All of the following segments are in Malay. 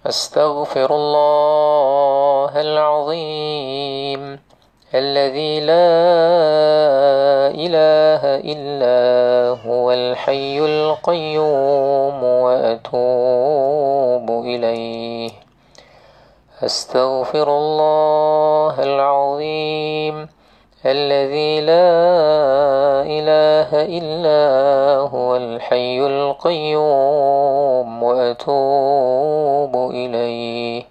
أستغفر الله العظيم الذي لا إله إلا هو الحي القيوم وأتوب إليه. أستغفر الله العظيم الذي لا إله إلا هو الحي القيوم وأتوب إليه.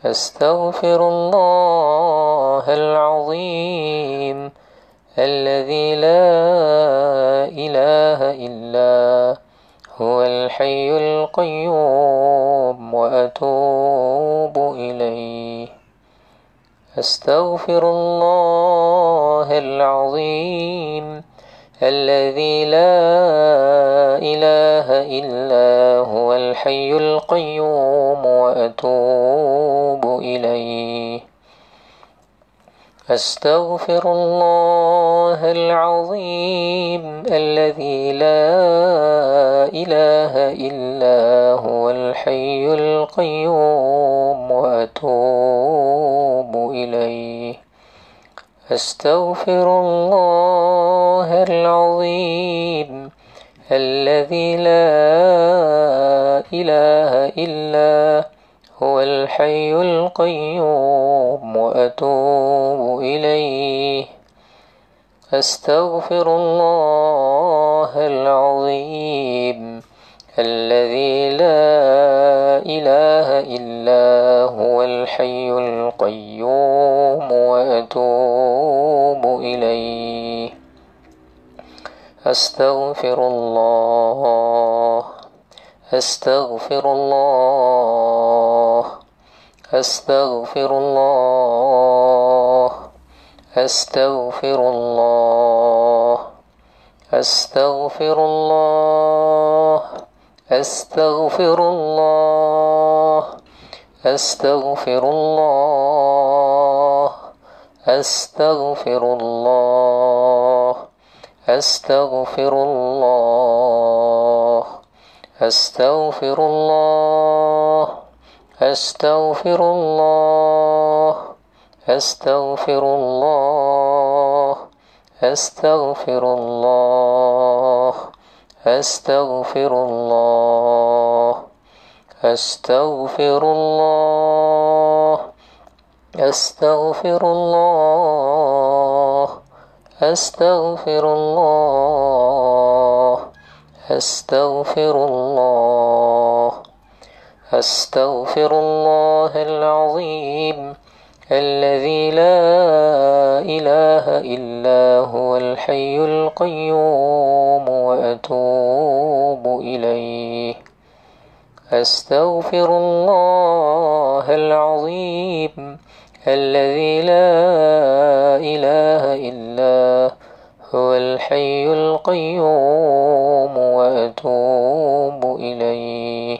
أستغفر الله العظيم الذي لا إله إلا هو الحي القيوم وأتوب إليه. أستغفر الله العظيم الذي لا إله إلا هو الحي القيوم وأتوب إليه. أستغفر الله العظيم الذي لا إله إلا هو الحي القيوم وأتوب إليه. أستغفر الله العظيم الذي لا إله إلا هو الحي القيوم وأتوب إليه. أستغفر الله العظيم الذي لا إله إلا هو الحي القيوم وأتوب إليه. أستغفر الله أستغفر الله أستغفر الله أستغفر الله أستغفر الله أستغفر الله أستغفر الله أستغفر الله أستغفر الله أستغفر الله أستغفر الله أستغفر الله أستغفر الله أستغفر الله أستغفر الله أستغفر الله أستغفر الله أستغفر الله أستغفر الله العظيم الذي لا إله إلا هو الحي القيوم وأتوب إليه. أستغفر الله العظيم الذي لا إله إلا هو الحي القيوم وأتوب إليه.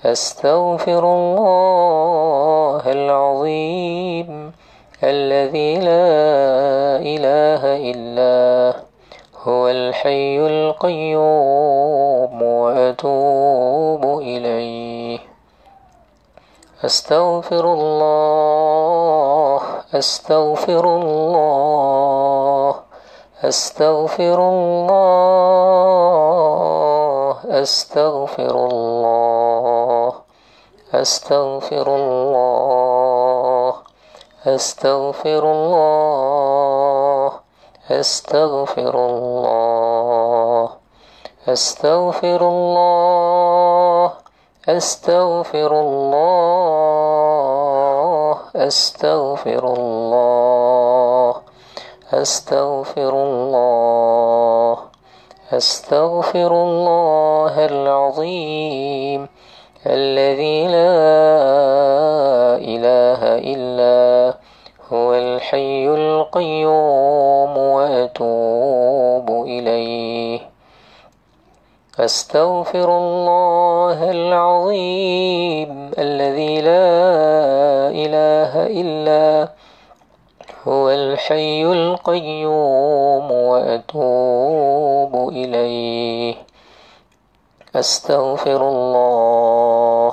أستغفر الله العظيم الذي لا إله إلا هو الحي القيوم وأتوب إليه. أستغفر الله أستغفر الله أستغفر الله أستغفر الله أستغفر الله أستغفر الله أستغفر الله أستغفر الله أستغفر الله أستغفر الله أستغفر الله أستغفر الله العظيم الذي لا إله إلا هو الحي القيوم وأتوب إليه. أستغفر الله العظيم الذي لا إله إلا هو الحي القيوم وأتوب إليه. أستغفر الله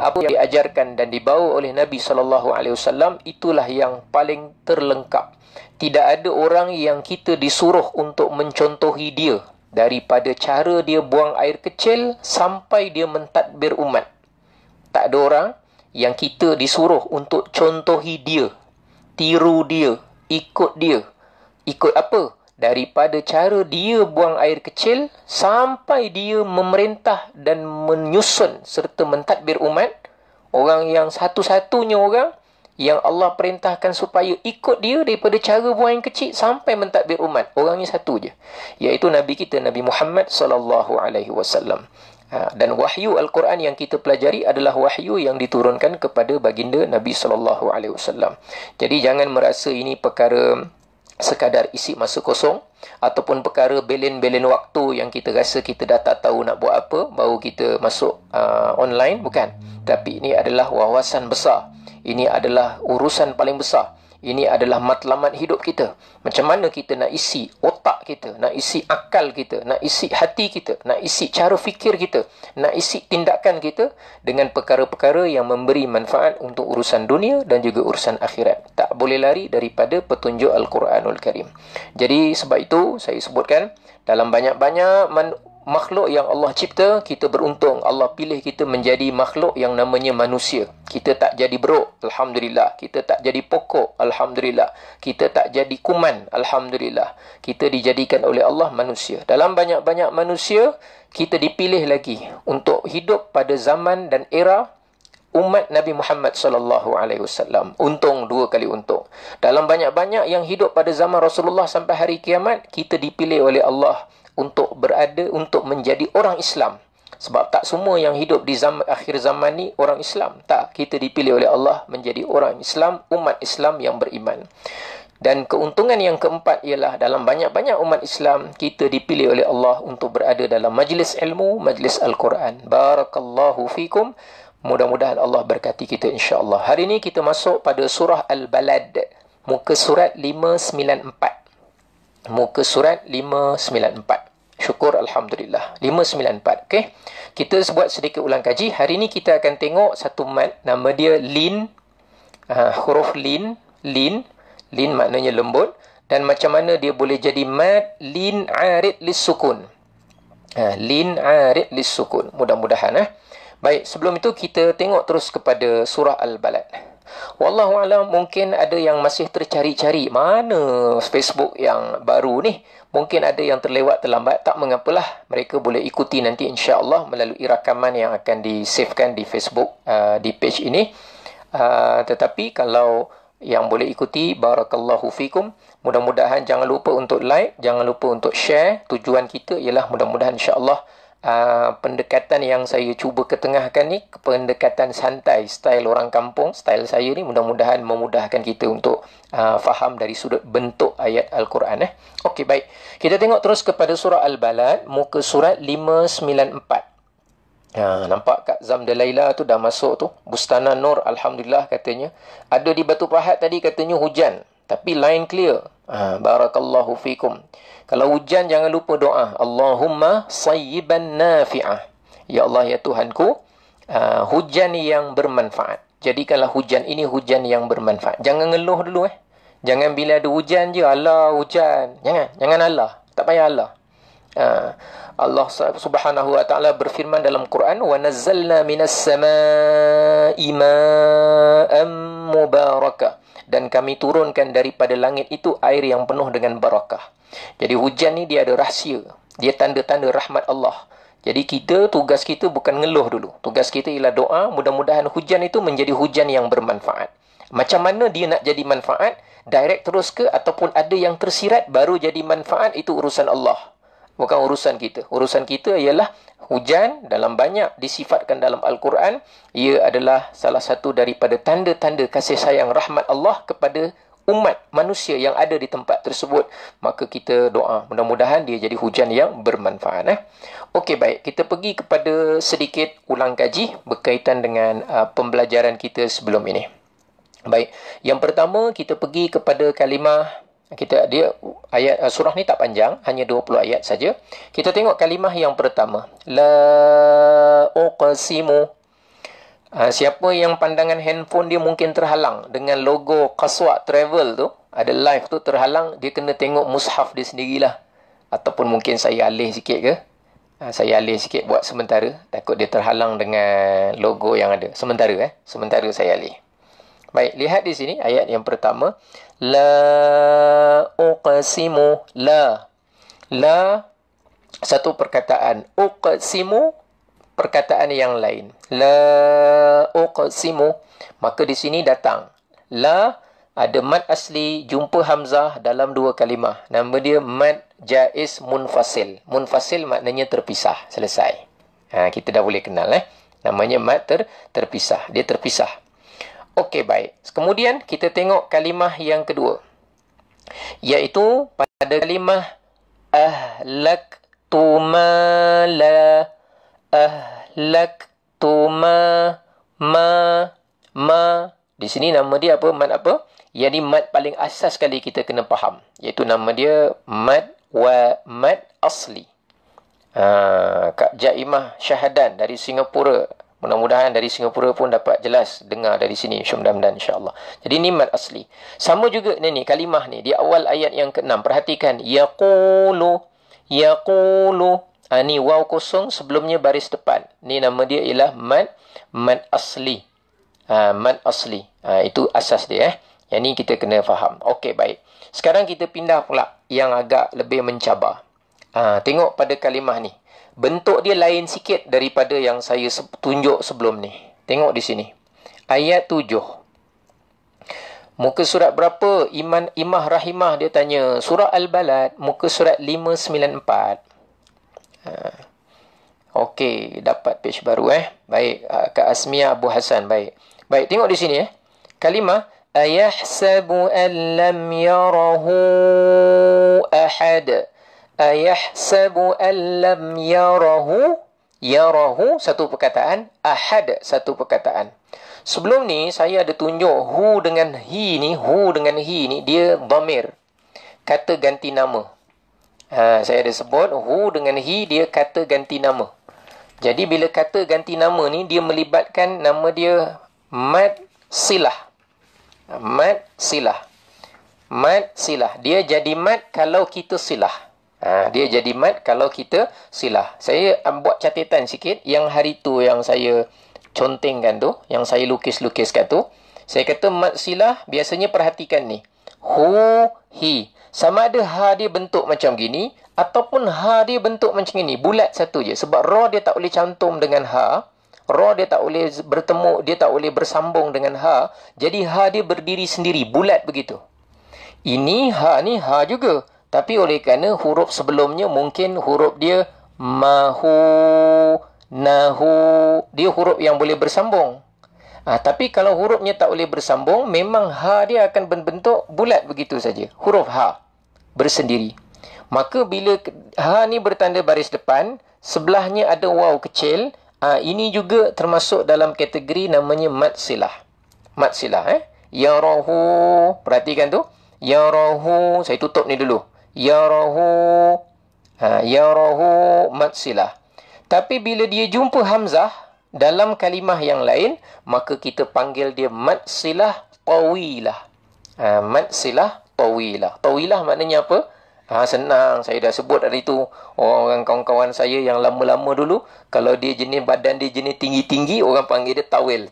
apa yang diajarkan dan dibawa oleh Nabi SAW, itulah yang paling terlengkap. Tidak ada orang yang kita disuruh untuk mencontohi dia, daripada cara dia buang air kecil sampai dia mentadbir umat. Tak ada orang yang kita disuruh untuk contohi dia, tiru dia, ikut dia. Ikut apa? Daripada cara dia buang air kecil sampai dia memerintah dan menyusun serta mentadbir umat. Orang yang satu-satunya orang yang Allah perintahkan supaya ikut dia daripada cara buang air kecil sampai mentadbir umat. Orangnya satu je, iaitu Nabi kita, Nabi Muhammad SAW. Dan wahyu Al-Quran yang kita pelajari adalah wahyu yang diturunkan kepada baginda Nabi SAW. Jadi jangan merasa ini perkara sekadar isi masa kosong ataupun perkara belen-belen waktu yang kita rasa kita dah tak tahu nak buat apa, baru kita masuk online. Bukan. Tapi ini adalah wawasan besar. Ini adalah urusan paling besar. Ini adalah matlamat hidup kita. Macam mana kita nak isi otak kita, nak isi akal kita, nak isi hati kita, nak isi cara fikir kita, nak isi tindakan kita dengan perkara-perkara yang memberi manfaat untuk urusan dunia dan juga urusan akhirat. Tak boleh lari daripada petunjuk Al-Quranul Karim. Jadi sebab itu saya sebutkan, dalam banyak-banyak makhluk yang Allah cipta, kita beruntung Allah pilih kita menjadi makhluk yang namanya manusia. Kita tak jadi beruk, Alhamdulillah. Kita tak jadi pokok, Alhamdulillah. Kita tak jadi kuman, Alhamdulillah. Kita dijadikan oleh Allah manusia. Dalam banyak-banyak manusia, kita dipilih lagi untuk hidup pada zaman dan era umat Nabi Muhammad SAW. Untung, dua kali untung. Dalam banyak-banyak yang hidup pada zaman Rasulullah sampai hari kiamat, kita dipilih oleh Allah untuk berada, untuk menjadi orang Islam. Sebab tak semua yang hidup di akhir zaman ni orang Islam. Tak, kita dipilih oleh Allah menjadi orang Islam, umat Islam yang beriman. Dan keuntungan yang keempat ialah dalam banyak-banyak umat Islam, kita dipilih oleh Allah untuk berada dalam majlis ilmu, majlis Al-Quran. Barakallahu fikum. Mudah-mudahan Allah berkati kita insya-Allah. Hari ini kita masuk pada surah Al-Balad, muka surat 594. Muka surat 594. Syukur Alhamdulillah. 594. Okey. Kita buat sedikit ulang kaji. Hari ini kita akan tengok satu mat. Nama dia lin. Huruf lin. Lin. Lin maknanya lembut. Dan macam mana dia boleh jadi mat. Lin arid lis sukun. Lin arid lis sukun. Mudah-mudahan. Baik. Sebelum itu kita tengok terus kepada surah Al-Balad. Wallahualam, mungkin ada yang masih tercari-cari mana Facebook yang baru ni. Mungkin ada yang terlewat terlambat. Tak mengapalah, mereka boleh ikuti nanti insya-Allah melalui rakaman yang akan di-savekan di Facebook, di page ini. Tetapi kalau yang boleh ikuti, barakallahu fikum. Mudah-mudahan jangan lupa untuk like, jangan lupa untuk share. Tujuan kita ialah mudah-mudahan insya-Allah pendekatan yang saya cuba ketengahkan ni, pendekatan santai, style orang kampung, style saya ni, mudah-mudahan memudahkan kita untuk faham dari sudut bentuk ayat Al-Quran. Okey, baik. Kita tengok terus kepada surah Al-Balad, muka surat 594. Nampak Kak Zamda Laila tu dah masuk tu. Bustana Nur, Alhamdulillah katanya. Ada di Batu Pahat tadi katanya hujan, tapi line clear. Barakallahu fikum. Kalau hujan jangan lupa doa. Allahumma sayyiban nafi'ah. Ya Allah, ya Tuhanku, hujan yang bermanfaat. Jadikanlah hujan ini hujan yang bermanfaat. Jangan ngeluh dulu. Jangan bila ada hujan je, Allah hujan. Jangan Allah. Tak payah Allah. Allah Subhanahu wa taala berfirman dalam Quran, wa nazzalna minas samaa'i ma'an mubarakah. Dan kami turunkan daripada langit itu air yang penuh dengan barakah. Jadi hujan ni dia ada rahsia. Dia tanda-tanda rahmat Allah. Jadi tugas kita bukan ngeluh dulu. Tugas kita ialah doa. Mudah-mudahan hujan itu menjadi hujan yang bermanfaat. Macam mana dia nak jadi manfaat? Direct terus ke ataupun ada yang tersirat baru jadi manfaat? Itu urusan Allah. Bukan urusan kita. Urusan kita ialah hujan dalam banyak disifatkan dalam Al-Quran. Ia adalah salah satu daripada tanda-tanda kasih sayang rahmat Allah kepada umat manusia yang ada di tempat tersebut. Maka kita doa, mudah-mudahan dia jadi hujan yang bermanfaat. Okey, baik. Kita pergi kepada sedikit ulang kaji berkaitan dengan pembelajaran kita sebelum ini. Baik. Yang pertama, kita pergi kepada kalimah. Dia ayat surah ni tak panjang, hanya 20 ayat saja. Kita tengok kalimah yang pertama. La uqsimu. Siapa yang pandangan handphone dia mungkin terhalang dengan logo Qaswa Travel tu, ada live tu terhalang, dia kena tengok mushaf dia sendirilah. Ataupun mungkin saya alih sikit ke. Saya alih sikit buat sementara. Takut dia terhalang dengan logo yang ada. Sementara Sementara saya alih. Baik, lihat di sini ayat yang pertama. La uqsimu. La satu perkataan. Uqsimu perkataan yang lain. La uqsimu. Maka di sini datang. La ada mad asli jumpa hamzah dalam dua kalimah. Nama dia mad jaiz munfasil. Munfasil maknanya terpisah. Selesai. Kita dah boleh kenal. Namanya mad terpisah. Dia terpisah. Okey, baik. Kemudian kita tengok kalimah yang kedua. Iaitu pada kalimah ahlaktu mala. Ahlaktu ma. Di sini nama dia apa? Mad apa? Yang ni mad paling asas sekali kita kena faham. Iaitu nama dia mad asli. Kak Jaimah Syahadan dari Singapura. Mudah-mudahan dari Singapura pun dapat jelas dengar dari sini. Mudah-mudahan insya-Allah. Jadi ni mad asli. Sama juga ni kalimah ni di awal ayat yang ke-6. Perhatikan yaqulu. Ni waw kosong sebelumnya baris depan. Ni nama dia ialah mad asli. Mad asli. Itu asas dia. Yang ni kita kena faham. Okey, baik. Sekarang kita pindah pula yang agak lebih mencabar. Tengok pada kalimah ni. Bentuk dia lain sikit daripada yang saya tunjuk sebelum ni. Tengok di sini. Ayat 7. Muka surat berapa? Imah Rahimah dia tanya. Surah Al-Balad. Muka surat 594. Okey, dapat page baru Baik, Kak Asmia Abu Hasan. Baik, tengok di sini Kalimah ayahsabu an lam yarahu ahad. Ayahsabu an lam yarahu. Yarahu satu perkataan, ahad satu perkataan. Sebelum ni saya ada tunjuk hu dengan hi ni, dia dhamir. Kata ganti nama. Saya ada sebut hu dengan hi dia kata ganti nama. Jadi bila kata ganti nama ni dia melibatkan nama dia mad silah. Mad silah. Dia jadi mad kalau kita silah. Dia jadi mad kalau kita silah. Saya buat catatan sikit yang hari tu yang saya contengkan tu, yang saya lukis-lukiskan tu. Saya kata mad silah biasanya perhatikan ni. Hu, hi. Sama ada ha dia bentuk macam gini ataupun ha dia bentuk macam ini. Bulat satu je. Sebab ra dia tak boleh cantum dengan ha. Ra dia tak boleh bertemu, dia tak boleh bersambung dengan ha. Jadi ha dia berdiri sendiri. Bulat begitu. Ini ha ni ha juga. Tapi oleh kerana huruf sebelumnya mungkin huruf dia mahu, nahu. Dia huruf yang boleh bersambung. Tapi kalau hurufnya tak boleh bersambung, memang ha dia akan berbentuk bulat begitu saja. Huruf ha bersendiri. Maka bila ha ni bertanda baris depan, sebelahnya ada waw kecil, ini juga termasuk dalam kategori namanya mad silah. Mad silah yarahu, perhatikan tu. Yarahu, saya tutup ni dulu. Yarahu. Yarahu mad silah. Tapi bila dia jumpa hamzah dalam kalimah yang lain, maka kita panggil dia mad silah tawilah. Mad silah tawilah. Tawilah maknanya apa? Senang. Saya dah sebut hari tu. Orang kawan-kawan saya yang lama-lama dulu, kalau dia jenis badan dia jenis tinggi-tinggi, orang panggil dia tawil.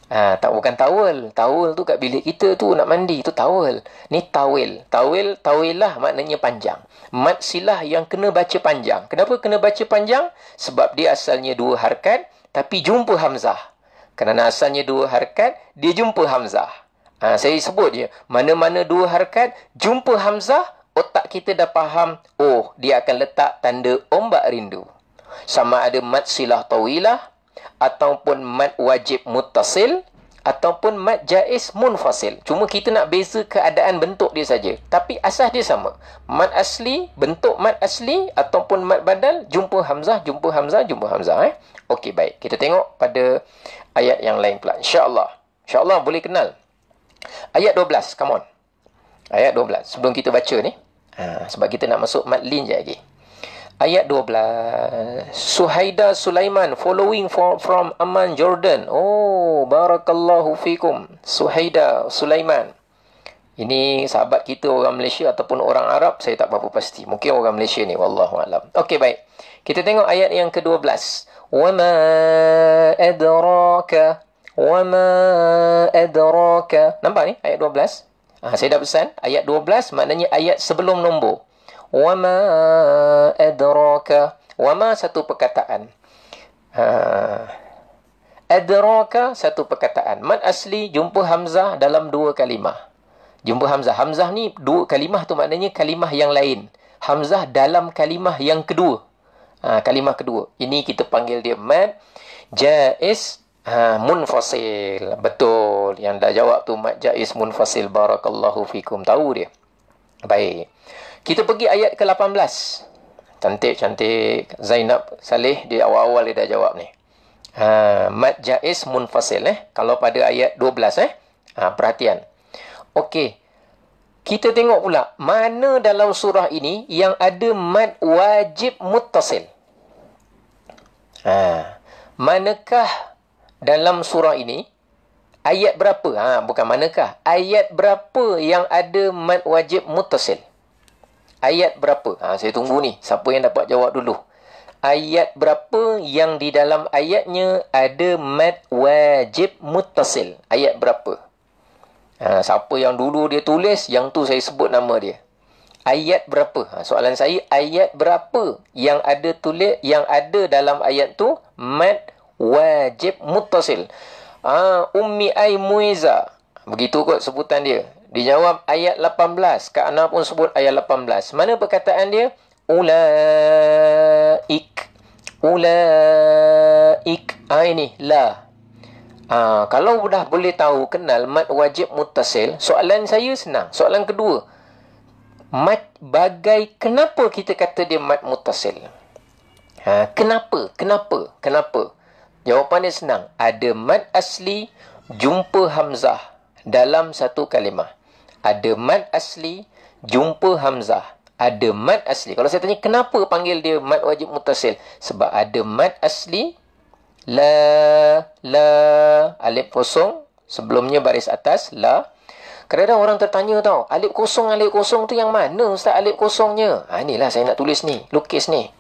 Tak, bukan tawel. Tawel tu kat bilik kita tu nak mandi. Tu tawel. Ni tawil. Tawilah maknanya panjang. Mad silah yang kena baca panjang. Kenapa kena baca panjang? Sebab dia asalnya dua harakat, tapi jumpa hamzah. Kerana asalnya dua harakat, dia jumpa hamzah. Saya sebut je. Mana-mana dua harakat, jumpa hamzah, otak kita dah faham. Oh, dia akan letak tanda ombak rindu. Sama ada mad silah tawilah, ataupun mad wajib muttasil, ataupun mad jaiz munfasil. Cuma kita nak beza keadaan bentuk dia saja. Tapi asas dia sama. Mad asli, bentuk mad asli, ataupun mad badal, jumpa hamzah. Okey, baik. Kita tengok pada ayat yang lain pula. InsyaAllah boleh kenal. Ayat 12, come on. Ayat 12. Sebelum kita baca ni. Sebab kita nak masuk mad lin je lagi. Ayat 12. Suhaida Sulaiman following from Amman, Jordan. Oh, barakallahu fikum. Suhaida Sulaiman. Ini sahabat kita orang Malaysia ataupun orang Arab, saya tak berapa pasti. Mungkin orang Malaysia ni, wallahu alam. Okey, baik. Kita tengok ayat yang ke-12. Wama adraka. Wama adraka. Nampak ni ayat 12? Saya dah pesan. Ayat 12 maknanya ayat sebelum nombor. Wama adraka. Wama satu perkataan. Adraka satu perkataan. Mad asli jumpa hamzah dalam dua kalimah. Jumpa hamzah. Hamzah ni dua kalimah tu maknanya kalimah yang lain. Hamzah dalam kalimah yang kedua. Kalimah kedua. Ini kita panggil dia mad jaiz munfasil. Betul. Yang dah jawab tu mad jaiz munfasil. Barakallahu fikum. Tahu dia. Baik. Kita pergi ayat ke-18. Cantik-cantik. Zainab Saleh di awal-awal dia dah jawab ni. Mad jaiz munfasil. Kalau pada ayat 12. Perhatian. Okey. Kita tengok pula. Mana dalam surah ini yang ada mad wajib muttasil? Manakah dalam surah ini? Ayat berapa? Bukan manakah. Ayat berapa yang ada mad wajib muttasil? Ayat berapa? Saya tunggu ni. Siapa yang dapat jawab dulu? Ayat berapa yang di dalam ayatnya ada mad wajib muttasil? Ayat berapa? Siapa yang dulu dia tulis, yang tu saya sebut nama dia. Ayat berapa? Soalan saya, ayat berapa yang ada tulis, yang ada dalam ayat tu mad wajib muttasil? Ummi Ay Muiza. Begitu kot sebutan dia. Dijawab ayat 18. Kak Ana pun sebut ayat 18. Mana perkataan dia? Ulaik. Ulaik. Ini la. Kalau dah boleh tahu, kenal mad wajib muttasil, soalan saya senang. Soalan kedua, mad kenapa kita kata dia mad muttasil? Kenapa? Jawapan dia senang. Ada mad asli jumpa hamzah dalam satu kalimah. Ada mad asli jumpa hamzah. Ada mad asli. Kalau saya tanya kenapa panggil dia mad wajib muttasil? Sebab ada mad asli la, alif kosong, sebelumnya baris atas, la. Kadang-kadang orang tertanya tau, alif kosong tu yang mana Ustaz alif kosongnya? Inilah saya nak tulis ni, lukis ni.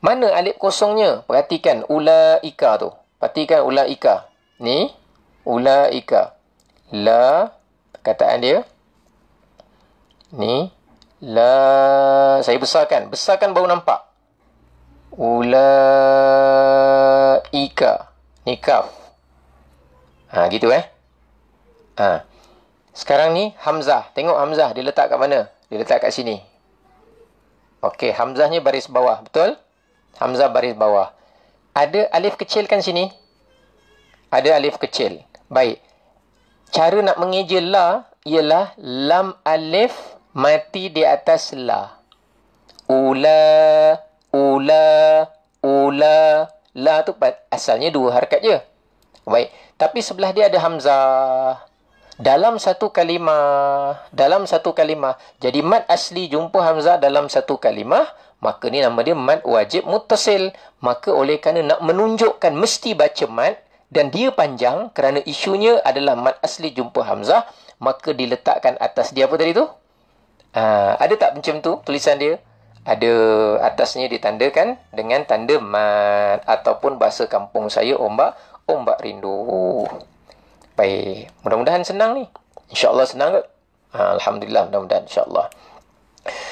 Mana alif kosongnya? Perhatikan ulaika tu. Perhatikan ulaika. Ni, ulaika. La, kataan dia. Ni, la. Saya besarkan. Besarkan baru nampak. Ulaika. Ni kaf. Gitu Sekarang ni hamzah. Tengok hamzah dia letak kat mana? Dia letak kat sini. Okey, hamzahnya baris bawah, betul? Hamzah baris bawah. Ada alif kecil kan sini? Ada alif kecil. Baik. Cara nak mengeja la ialah lam alif mati di atas la. Ula. La tu asalnya dua harakat je. Baik. Tapi sebelah dia ada hamzah. Dalam satu kalimah. Jadi mad asli jumpa hamzah dalam satu kalimah. Maka ni nama dia mad wajib muttasil. Maka oleh kerana nak menunjukkan mesti baca mad. Dan dia panjang kerana isunya adalah mad asli jumpa hamzah. Maka diletakkan atas dia apa tadi tu? Ada tak macam tu tulisan dia? Ada, atasnya ditandakan dengan tanda mad ataupun bahasa kampung saya ombak rindu. Baik, mudah-mudahan senang ni. InsyaAllah senang kot. Alhamdulillah, mudah-mudahan insyaAllah.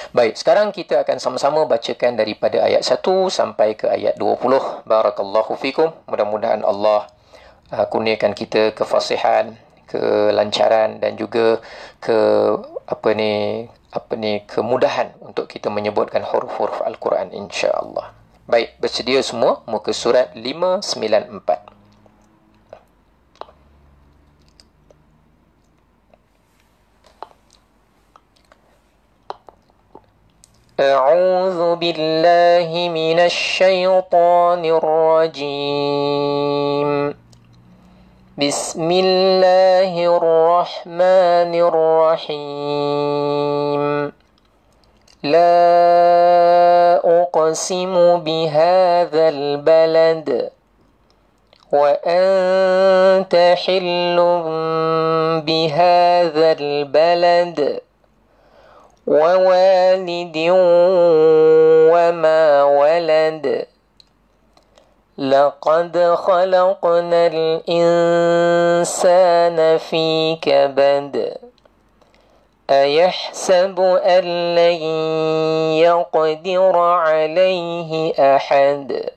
Baik, sekarang kita akan sama-sama bacakan daripada ayat 1 sampai ke ayat 20. Barakallahu fikum. Mudah-mudahan Allah kurniakan kita kefasihan, kelancaran dan juga kemudahan untuk kita menyebutkan huruf-huruf Al-Quran insya-Allah. Baik, bersedia semua muka surat 594. A'udzu billahi minasy syaithanir rajim. Bismillahirrahmanirrahim. La أقسم بهذا البلد وأنت حل بهذا البلد ووالد وما ولد لقد خلقنا الإنسان في كبد أيحسب أن لن يقدر عليه أحد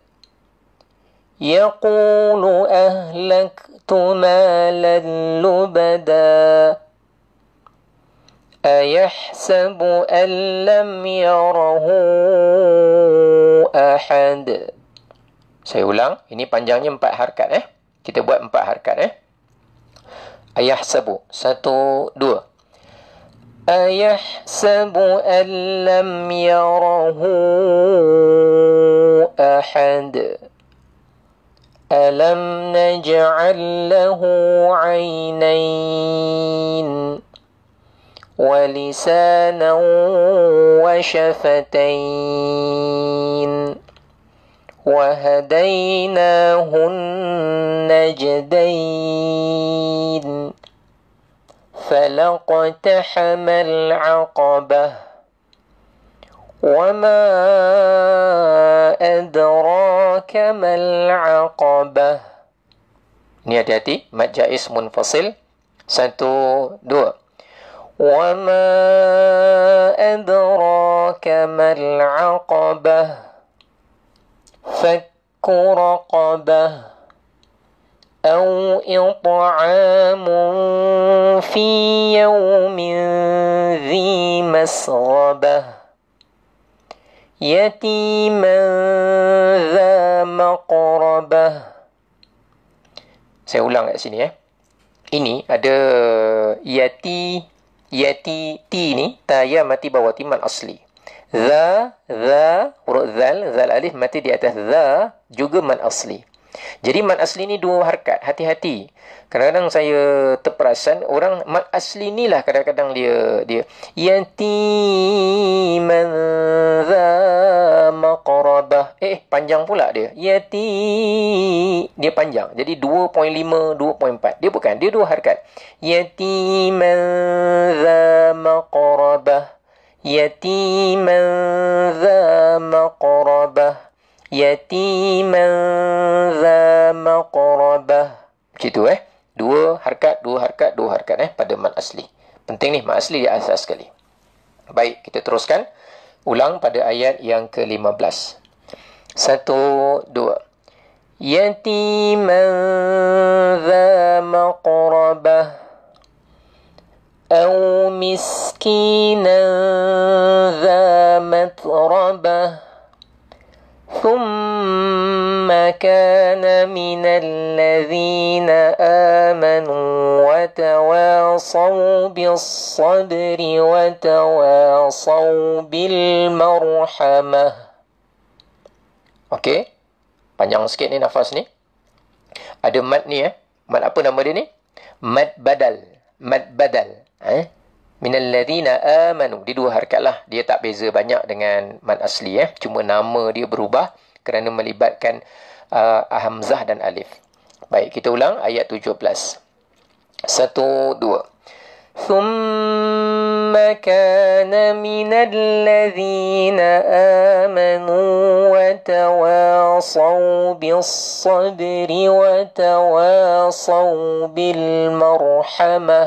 يقول أهلكت مالا لبدا أيحسب أن لم يره أحد. Saya ulang, ini panjangnya 4 harakat Kita buat 4 harakat Ayahsabu, 1, 2. Ayahsabu an lam yarahu ahad. Alam naj'al lahu 'aynayn wa lisanan wa shafatayn. وهديناه النجدين فلاقتحم العقبة وما أدراك ما العقبة. Ini hati-hati, mad jaiz munfasil. 1, 2. وما أدراك ما العقبة فك رقبة أو إطعام في يوم ذي مسغبة يتيما ذا مقربة. Saya ulang kat sini Ini ada yati ti ni ta ya mati bawah timan asli. Huruf zal alif mati di atas za juga mad asli. Jadi mad asli ni 2 harakat. Hati-hati. Kadang-kadang saya terperasan orang mad asli ni lah kadang-kadang dia yatiman za maqrabah. Panjang pula dia. Dia panjang. Jadi 2.5, 2.4. Dia bukan. Dia 2 harakat. Yatiman za maqrabah. يتيما ذا مقربة يتيما ذا مقربة. Begitu 2 harakat pada mad asli. Penting ni, mad asli dia asas sekali. Baik, kita teruskan. Ulang pada ayat yang ke-15. 1, 2. Yatiman ذا مقربة أو مسكينا ذا متربة ثم كان من الذين آمنوا وتواصوا بالصبر وتواصوا بالمرحمة. Okey, panjang sikit ni nafas ni. Ada mad ni Mad apa nama dia ni? Mad badal. Minal ladhina amanu. Dia 2 harakat lah. Dia tak beza banyak dengan mad asli Cuma nama dia berubah kerana melibatkan hamzah dan alif. Baik, kita ulang ayat 17. 1, 2. ثم كان من الذين آمنوا وتواصوا بالصبر وتواصوا بالمرحمة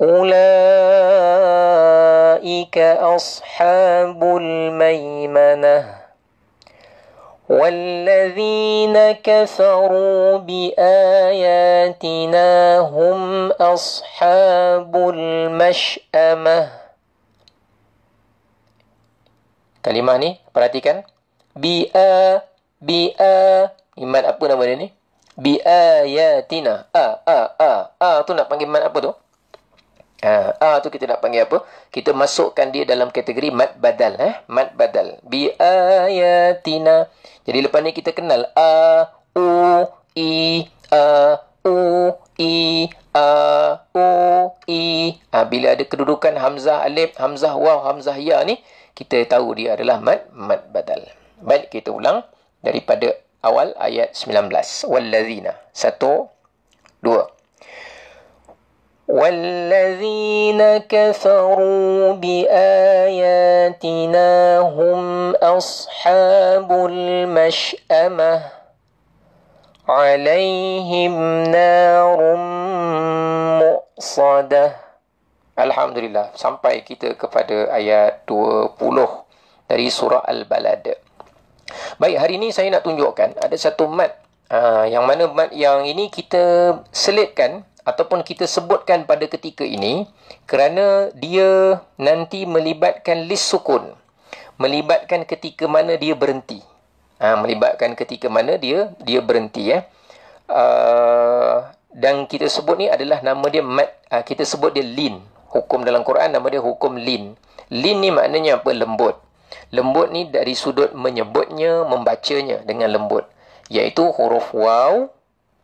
أولئك أصحاب الميمنة والذين كفروا بآياتنا هم أصحاب المشأمة. Kalimah ni perhatikan. Bi'a. Mad apa nama dia ni? Biayatina. Tu nak panggil mad apa tu? Tu kita nak panggil apa? Kita masukkan dia dalam kategori mad badal. Mad badal. Biayatina. Jadi lepas ni kita kenal a, u, i, a, u, i, a, u, i. Bila ada kedudukan hamzah alif, hamzah waw, hamzah ya ni, kita tahu dia adalah mad badal. Baik, kita ulang daripada awal ayat 19. Wallazina. 1, 2. وَالَّذِينَ كَفَرُوا بِآيَاتِنَا هُمْ أَصْحَابُ الْمَشْأَمَةِ عَلَيْهِمْ نَارٌ مُؤْصَدَةٌ. Alhamdulillah, sampai kita kepada ayat 20 dari surah Al-Balad. Baik, hari ini saya nak tunjukkan ada satu mad, yang mana mad yang ini kita selitkan ataupun kita sebutkan pada ketika ini kerana dia nanti melibatkan lis sukun. Melibatkan ketika mana dia berhenti. Melibatkan ketika mana dia berhenti. Dan kita sebut ni adalah nama dia mad. Kita sebut dia lin. Hukum dalam Quran nama dia hukum lin. Lin ni maknanya apa? Lembut. Lembut ni dari sudut menyebutnya, membacanya dengan lembut. Iaitu huruf waw,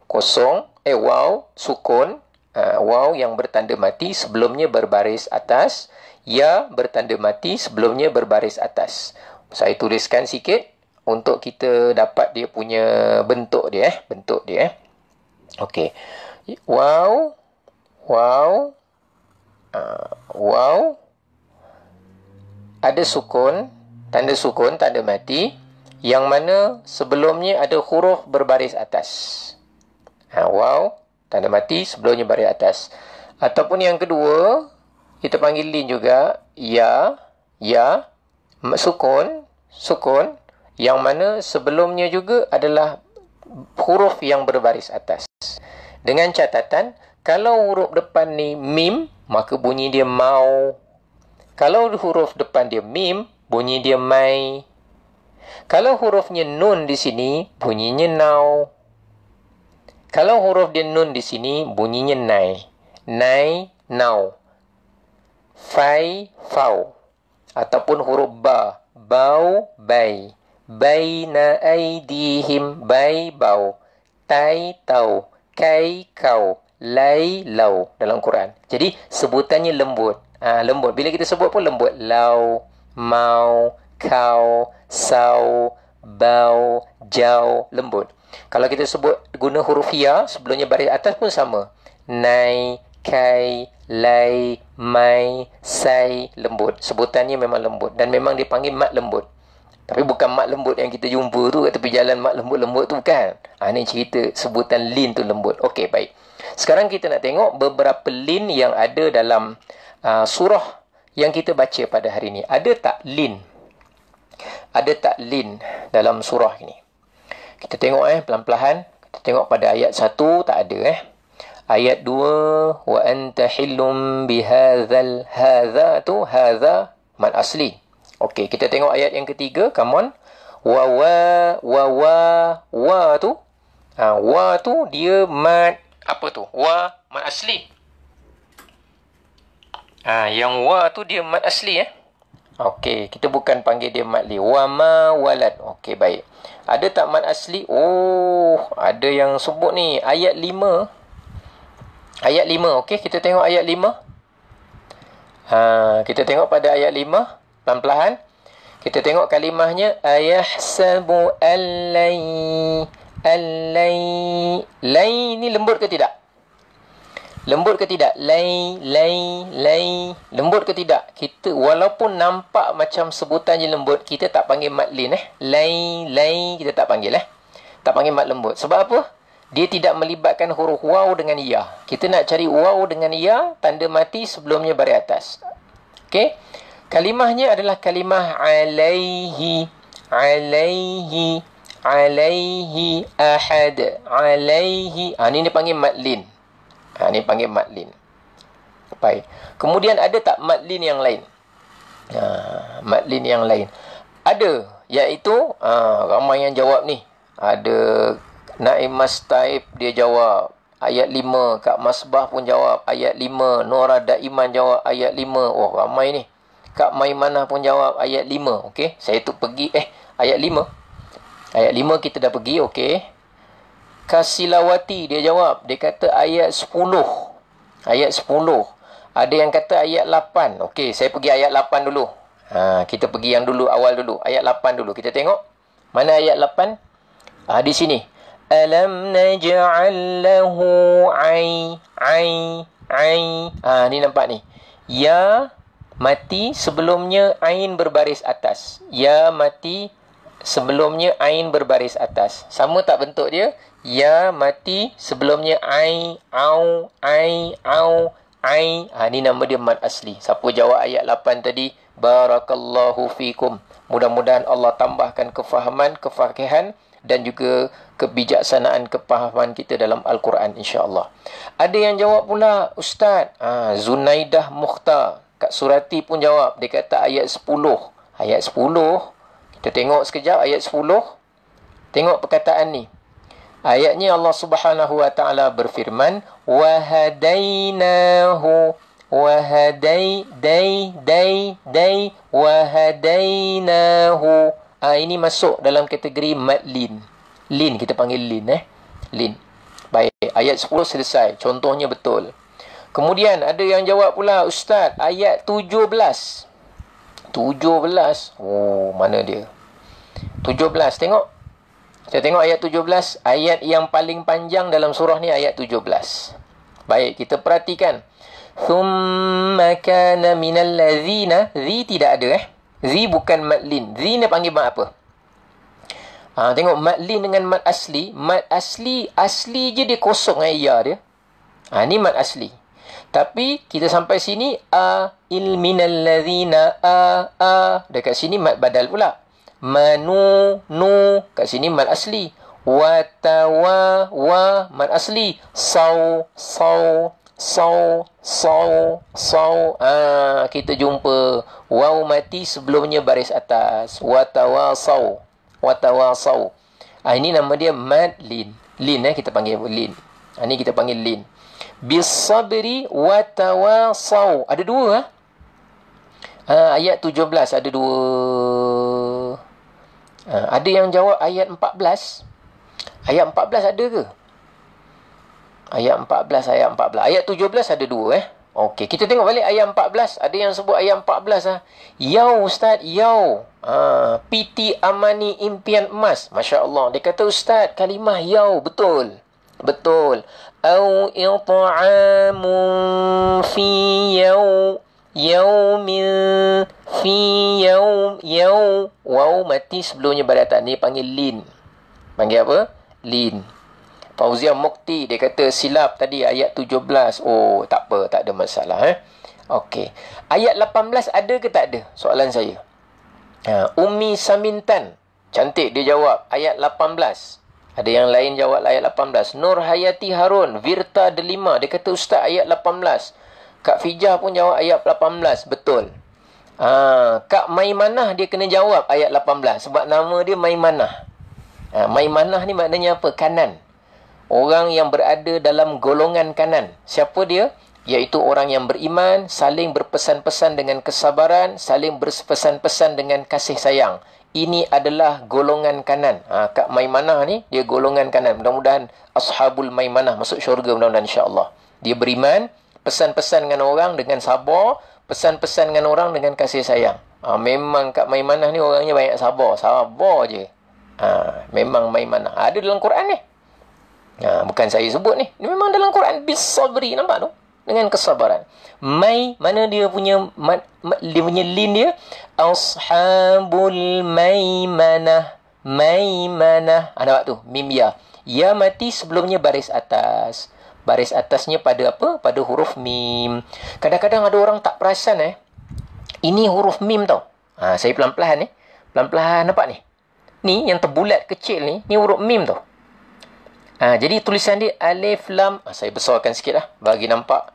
kosong, waw, sukun, waw yang bertanda mati sebelumnya berbaris atas, ya bertanda mati sebelumnya berbaris atas. Saya tuliskan sikit untuk kita dapat dia punya bentuk dia. Okey. Waw, waw, waw, ada sukun, tanda mati, yang mana sebelumnya ada huruf berbaris atas. Waw, tanda mati sebelumnya baris atas. Ataupun yang kedua, kita panggil lin juga, ya, sukun, yang mana sebelumnya juga adalah huruf yang berbaris atas. Dengan catatan, kalau huruf depan ni mim, maka bunyi dia mau. Kalau huruf depan dia mim, bunyi dia mai. Kalau hurufnya nun di sini, bunyinya nau. Kalau huruf dia nun di sini, bunyinya nai. Nai, nau. Fai, fau. Ataupun huruf ba. Bau, bai. Baina aidihim, bai, bau. Tai, tau. Kai, kau. Lai, lau. Dalam Quran. Jadi, sebutannya lembut. Lembut. Bila kita sebut pun lembut. Lau, mau, kau, sau, bau, jau. Lembut. Kalau kita sebut guna huruf ya, sebelumnya baris atas pun sama. Nai, kai, lai, mai, sai. Lembut. Sebutannya memang lembut. Dan memang dipanggil mat lembut. Tapi bukan mat lembut yang kita jumpa tu kat tepi jalan, mat lembut-lembut tu bukan. Ni cerita sebutan lin tu lembut. Okey, baik. Sekarang kita nak tengok beberapa lin yang ada dalam surah yang kita baca pada hari ini. Ada tak lin? Ada tak lin dalam surah ini? Kita tengok pelan-pelan. Kita tengok pada ayat 1 tak ada. Ayat 2, wa anta hillum bihadzal, hadza tu hadza mad asli. Okey, kita tengok ayat yang ketiga. Come on. Wa tu. Wa tu dia mad apa tu? Wa mad asli. Yang wa tu dia mad asli. Okey, kita bukan panggil dia mad li. Wa ma walad. Okey, baik. Ada tak mad asli? Oh, ada yang sebut ni. Ayat 5. Ayat 5. Okey, kita tengok ayat 5. Kita tengok pada ayat 5. Pelan-pelan. Kita tengok kalimahnya. Ayahsabu allai. Lai ni lembut ke tidak? Lembut ke tidak? Lai. Lembut ke tidak? Kita walaupun nampak macam sebutannya lembut, kita tak panggil mad lin. Lai, kita tak panggil. Tak panggil mad lembut. Sebab apa? Dia tidak melibatkan huruf waw dengan ya. Kita nak cari waw dengan ya, tanda mati sebelumnya baris atas. Okey? Kalimahnya adalah kalimah alaihi. Alaihi ahad. Alaihi. Ni dia panggil mad lin. Ni panggil mad lin. Baik. Kemudian ada tak mad lin yang lain? Mad lin yang lain. Ada. Iaitu, ramai yang jawab ni. Ada Naim Mastaib, dia jawab. Ayat 5. Kak Masbah pun jawab. Ayat 5. Nora Daiman jawab. Ayat 5. Oh, ramai ni. Kak Maimanah pun jawab. Ayat 5. Okey. Saya tu pergi. Ayat 5. Ayat 5 kita dah pergi. Okey. Kasilawati dia jawab. Dia kata ayat 10. Ayat 10. Ada yang kata ayat 8. Okey, saya pergi ayat 8 dulu. Kita pergi yang dulu, awal dulu. Ayat 8 dulu. Kita tengok. Mana ayat 8? Di sini. Alam naj'al lahu ai. Ni nampak ni. Ya mati sebelumnya ain berbaris atas. Ya mati sebelumnya ain berbaris atas. Sama tak bentuk dia? Ya mati sebelumnya ai, au, ai, au, ai. Ni nama dia mad asli. Siapa jawab ayat 8 tadi? Barakallahu fikum. Mudah-mudahan Allah tambahkan kefahaman, kefakihan dan juga kebijaksanaan kepahaman kita dalam Al-Quran, insya-Allah. Ada yang jawab pula, Ustaz, Zunaidah Mukhtar Kak Surati pun jawab. Dia kata ayat 10. Ayat 10, kita tengok sekejap ayat 10. Tengok perkataan ni. Ayatnya Allah Subhanahu wa taala berfirman, wa hadainahu wa hadainahu. Ini masuk dalam kategori mad lin. Lin, kita panggil lin, lin. Baik, ayat 10 selesai. Contohnya betul. Kemudian ada yang jawab pula, Ustaz, ayat 17. 17. Oh, mana dia? 17, tengok. Kita tengok ayat 17. Ayat yang paling panjang dalam surah ni ayat 17. Baik, kita perhatikan. Thumma kana minal ladzina. Zi tidak ada, Zi bukan mad lin. Zi ni panggil mad apa? Tengok mad lin dengan mad asli. Mad asli je dia kosong ya dia. Ni mad asli. Tapi kita sampai sini minal ladzina dekat sini mad badal pula. Manu nu kat sini mad asli. Wa mad asli. Sau. Kita jumpa waw mati sebelumnya baris atas. Watawasau. Ini nama dia mad lin. Lin, kita panggil lin. Ini kita panggil lin. Bisabri watawasau. Ada dua, ayat 17 ada dua. Ada yang jawab ayat 14. Ayat 14 ada ke? Ayat 14. Ayat 17 ada dua, Okey, kita tengok balik ayat 14. Ada yang sebut ayat 14. Yau Ustaz, yau. PT Amani impian emas. Masya Allah. Dia kata, Ustaz, kalimah yau. Betul. Au it'amun fi yaumin fi yau. Waw mati sebelumnya badatan. Ni panggil lin. Panggil apa? Lin. Fauzia Mukti, dia kata silap tadi ayat 17. Oh, tak apa, tak ada masalah. Okey. Ayat 18 ada ke tak ada? Soalan saya. Ummi Samintan, cantik dia jawab ayat 18. Ada yang lain jawab ayat 18. Nur Hayati Harun, Virta Delima, dia kata Ustaz ayat 18. Kak Fijah pun jawab ayat 18. Betul. Kak Maimanah dia kena jawab ayat 18 sebab nama dia Maimanah. Maimanah ni maknanya apa? Kanan. Orang yang berada dalam golongan kanan. Siapa dia? Iaitu orang yang beriman, saling berpesan-pesan dengan kesabaran, saling berpesan-pesan dengan kasih sayang. Ini adalah golongan kanan. Kak Maimanah ni, dia golongan kanan. Mudah-mudahan Ashabul Maimanah masuk syurga mudah-mudahan insya-Allah. Dia beriman, pesan-pesan dengan orang dengan sabar, pesan-pesan dengan orang dengan kasih sayang. Memang Kak Maimanah ni orangnya banyak sabar. Sabar je. Memang Maimanah. Ada dalam Quran ni. Bukan saya sebut ni. Ini memang dalam Quran. Bisabri. Nampak tu? Dengan kesabaran. Mana dia punya dia punya lin dia? Ashabul Maimanah. Nampak tu? Mim ya. Ya mati sebelumnya baris atas. Baris atasnya pada apa? Pada huruf mim. Kadang-kadang ada orang tak perasan ini huruf mim tau. Saya pelan-pelan ni. Pelan-pelan nampak ni. Ni yang terbulat kecil ni. Ni huruf mim tau. Jadi tulisan dia alif lam. Saya besarkan sikit lah bagi nampak.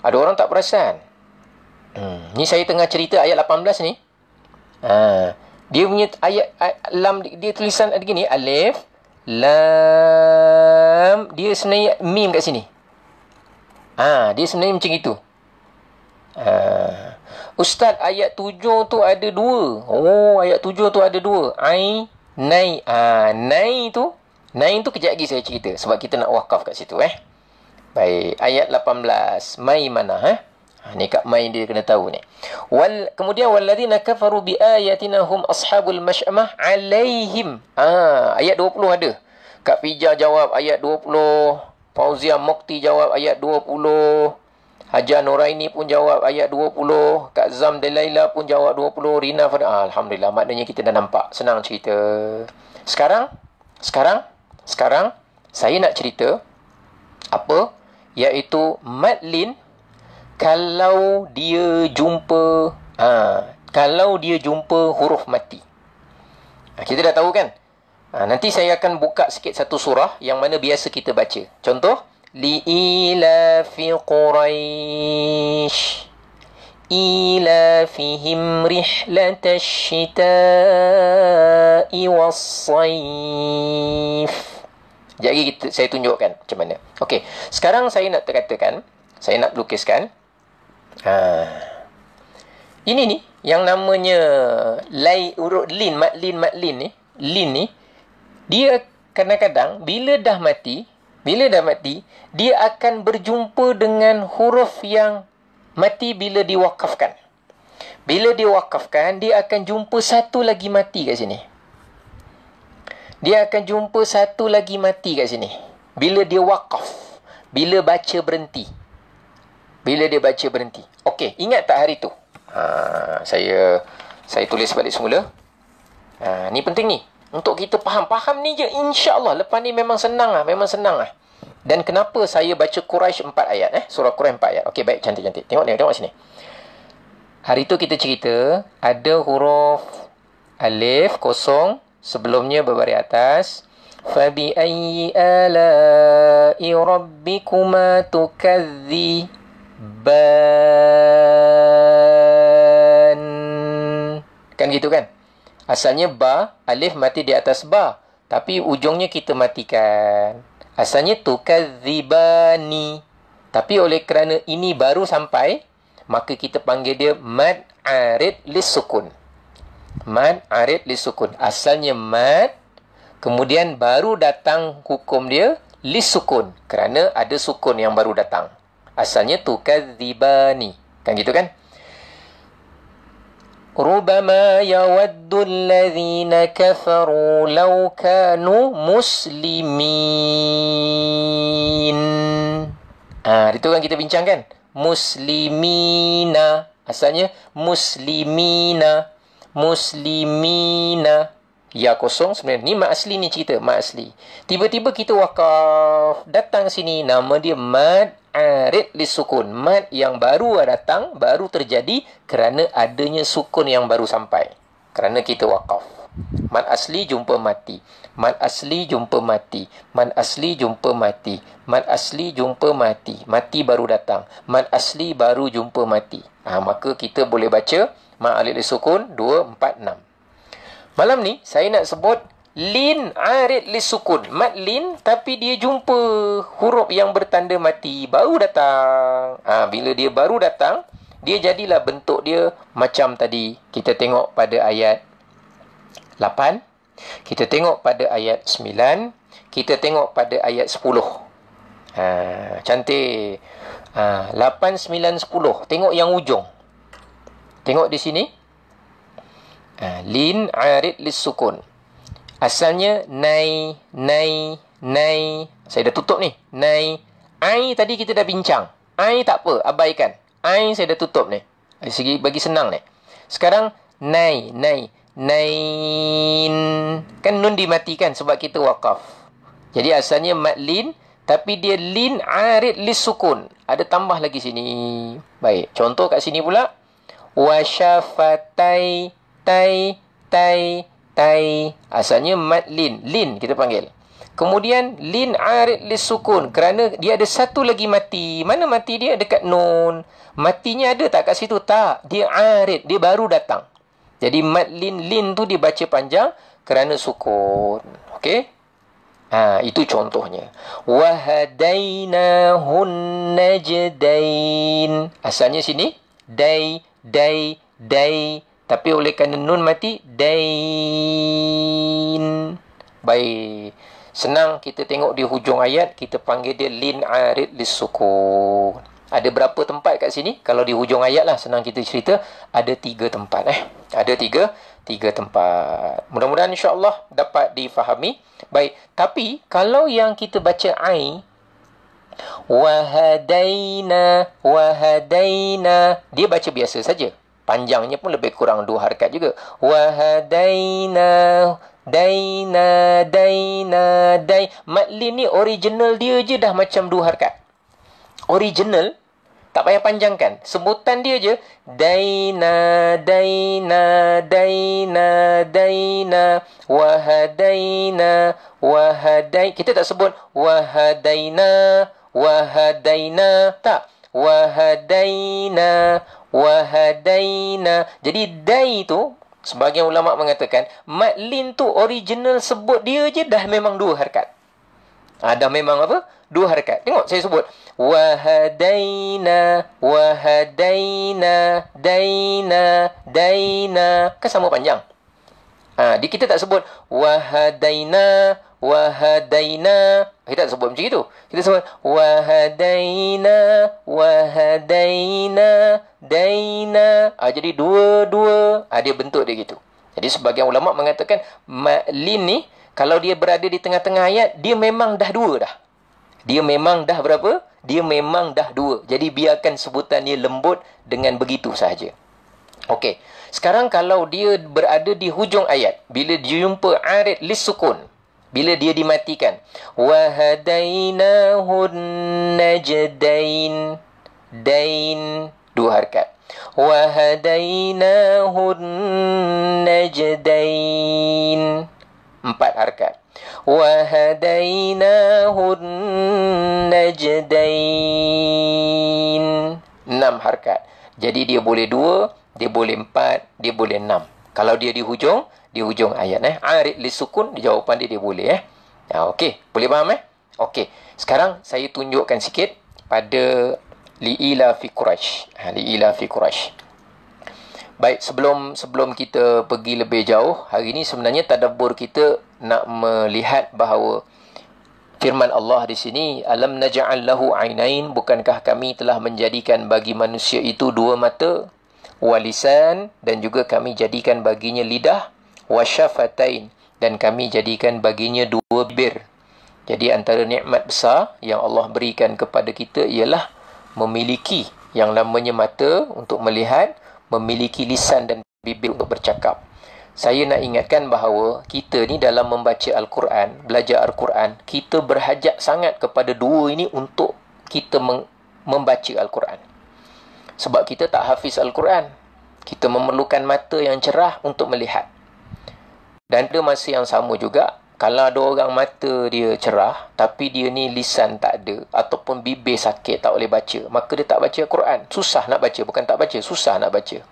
Ada orang tak perasan. Ni saya tengah cerita ayat 18 ni. Dia punya ayat lam, dia tulisan ada gini. Alif lam. Dia sebenarnya mim kat sini. Dia sebenarnya macam itu. Ustaz, ayat 7 tu ada dua. Oh, ayat 7 tu ada dua. Nai. Nai tu kejap lagi saya cerita. Sebab kita nak wakaf kat situ. Baik. Ayat 18. Maimanah. Ni kat main dia kena tahu ni. Kemudian walladzina kafaru biayatina hum ashabul masy'amah alaihim. Ayat 20 ada. Kak Fija jawab ayat 20. Fauzia Mukti jawab ayat 20. Hajar Nuraini pun jawab ayat 20. Kak Zam Delaila pun jawab 20. Rina Alhamdulillah, maknanya kita dah nampak. Senang cerita. Sekarang saya nak cerita apa? Iaitu Madlin kalau dia jumpa huruf mati. Kita dah tahu kan? Nanti saya akan buka sikit satu surah yang mana biasa kita baca. Contoh, li'ilafi Quraisy ilafihim rihlatash shita'i was-sayf. Jadi saya tunjukkan macam mana. Okey, sekarang saya nak katakan, saya nak lukiskan. Ini ni yang namanya madlin ni, lin ni, dia kadang-kadang bila dah mati, dia akan berjumpa dengan huruf yang mati bila diwakafkan. Bila diwakafkan, dia akan jumpa satu lagi mati kat sini. Dia akan jumpa satu lagi mati kat sini. Bila dia wakaf. Bila baca berhenti. Okey, ingat tak hari tu? Saya tulis balik semula. Ni penting ni. Untuk kita faham ni je, insya-Allah. Lepas ni memang senang lah. Dan kenapa saya baca Quraisy 4 ayat? Surah Quraisy 4 ayat. Okey, baik, cantik. Tengok sini. Hari tu kita cerita ada huruf alif kosong sebelumnya berbaris atas. Fabi ayyi ala'i rabbikuma tukadziban. Kan gitu kan? Asalnya ba, alif mati di atas ba, tapi ujungnya kita matikan. Asalnya tukadzibani. Tapi oleh kerana ini baru sampai, maka kita panggil dia mad arid lisukun. Asalnya mad, kemudian baru datang hukum dia lisukun, kerana ada sukun yang baru datang. Asalnya tukadzibani. Kan gitu kan? Rubama yawaddu alladhina kafaru law kanu muslimin. Itu kan kita bincangkan. Muslimina. Asalnya muslimina. Ya kosong sebenarnya. Ni mak asli ni cerita. Mak asli. Tiba-tiba kita wakaf. Datang sini. Nama dia mad arid lisukun. Mad yang baru datang. Baru terjadi. Kerana adanya sukun yang baru sampai. Kerana kita wakaf. Mad asli jumpa mati. Mati baru datang. Mad asli baru jumpa mati. Maka kita boleh baca mad arid lisukun 2, 4, 6. Malam ni saya nak sebut lin arid lisukun. Mad lin tapi dia jumpa huruf yang bertanda mati. Baru datang. Bila dia baru datang, dia jadilah bentuk dia macam tadi. Kita tengok pada ayat 8. Kita tengok pada ayat 9. Kita tengok pada ayat 10. Cantik. 8, 9, 10. Tengok yang ujung. Tengok di sini. Lin arid lisukun. Asalnya nai. Saya dah tutup ni. Nai. Ai tadi kita dah bincang. Ai tak apa, abaikan. Ai saya dah tutup ni. Bagi senang ni. Sekarang nai. Nain. Kan nun dimatikan sebab kita wakaf. Jadi asalnya mad lin, tapi dia lin arid lisukun. Ada tambah lagi sini. Baik, contoh kat sini pula. Wasyafatai tai. Asalnya mad lin. Lin kita panggil. Kemudian lin arid lisukun. Kerana dia ada satu lagi mati. Mana mati dia? Dekat nun. Matinya ada tak kat situ? Tak. Dia arid. Dia baru datang. Jadi mad lin tu dibaca panjang kerana sukun. Okey? Itu contohnya. Wahadainahun najdain. Asalnya sini dai. Tapi oleh kerana nun mati dain. Baik. Senang kita tengok di hujung ayat, kita panggil dia lin arid lisukun. Ada berapa tempat kat sini? Kalau di hujung ayat lah, senang kita cerita. Ada 3 tempat. Ada tiga tempat. Mudah-mudahan insya-Allah dapat difahami. Baik, tapi kalau yang kita baca ai, wahadaina, dia baca biasa saja. Panjangnya pun lebih kurang 2 harakat juga. Wahadaina, daina. Mad lin ni original dia je dah macam 2 harakat. Original, tak payah panjangkan. Sebutan dia je. Daina. Wahadaina. Kita tak sebut wahadaina. Tak. Wahadaina. Jadi, dai tu, sebagian ulama' mengatakan, mad lin tu original sebut dia je dah memang 2 harakat. Dah memang apa? 2 harakat. Tengok saya sebut. Wahadaina. Daina. Kan sama panjang. Kita tak sebut wahadaina. Kita tak sebut macam itu. Kita sebut wahadaina. Daina. Jadi dua. Dia bentuk dia gitu. Jadi sebagian ulama' mengatakan ma'lin ni, kalau dia berada di tengah-tengah ayat, dia memang dah 2 dah. Dia memang dah berapa? Dia memang dah 2. Jadi biarkan sebutan dia lembut dengan begitu sahaja. Okey. Sekarang kalau dia berada di hujung ayat, bila dia jumpa arid lis-sukun, bila dia dimatikan, wahadainahun najdain, dain 2 harakat. Wahadainahun najdain 4 harakat. Wahadainahun najdain 6 harakat. Jadi dia boleh 2, dia boleh 4, dia boleh 6. Kalau dia di hujung ayat. Arid lisukun, jawapan dia boleh. Okey, boleh faham Okey. Sekarang saya tunjukkan sikit pada li'ila fi Quraisy. Li'ila fi Quraisy. Baik, sebelum kita pergi lebih jauh, hari ini sebenarnya tadabbur kita nak melihat bahawa firman Allah di sini, alam naj'al lahu ainain, bukankah kami telah menjadikan bagi manusia itu 2 mata, walisan, dan juga kami jadikan baginya lidah, wasyafatain, dan kami jadikan baginya 2 bibir. Jadi antara nikmat besar yang Allah berikan kepada kita ialah memiliki yang namanya mata untuk melihat, memiliki lisan dan bibir untuk bercakap. Saya nak ingatkan bahawa kita ni dalam membaca Al-Quran, belajar Al-Quran, kita berhajat sangat kepada 2 ini untuk kita membaca Al-Quran. Sebab kita tak hafiz Al-Quran. Kita memerlukan mata yang cerah untuk melihat. Dan pada masa yang sama juga, kalau ada orang mata dia cerah, tapi dia ni lisan tak ada, ataupun bibir sakit, tak boleh baca, maka dia tak baca Quran. Susah nak baca, bukan tak baca, susah nak baca.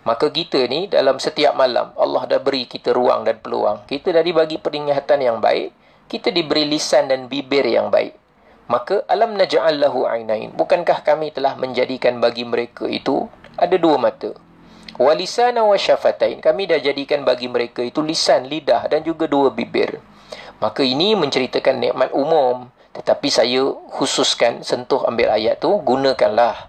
Maka kita ni dalam setiap malam, Allah dah beri kita ruang dan peluang. Kita dah dibagi peringatan yang baik, kita diberi lisan dan bibir yang baik. Maka, alam naj'al lahu ainain, bukankah kami telah menjadikan bagi mereka itu ada 2 mata. Walisana wa syafatain, kami dah jadikan bagi mereka itu lisan, lidah dan juga 2 bibir. Maka ini menceritakan nikmat umum, tetapi saya khususkan sentuh ambil ayat tu, gunakanlah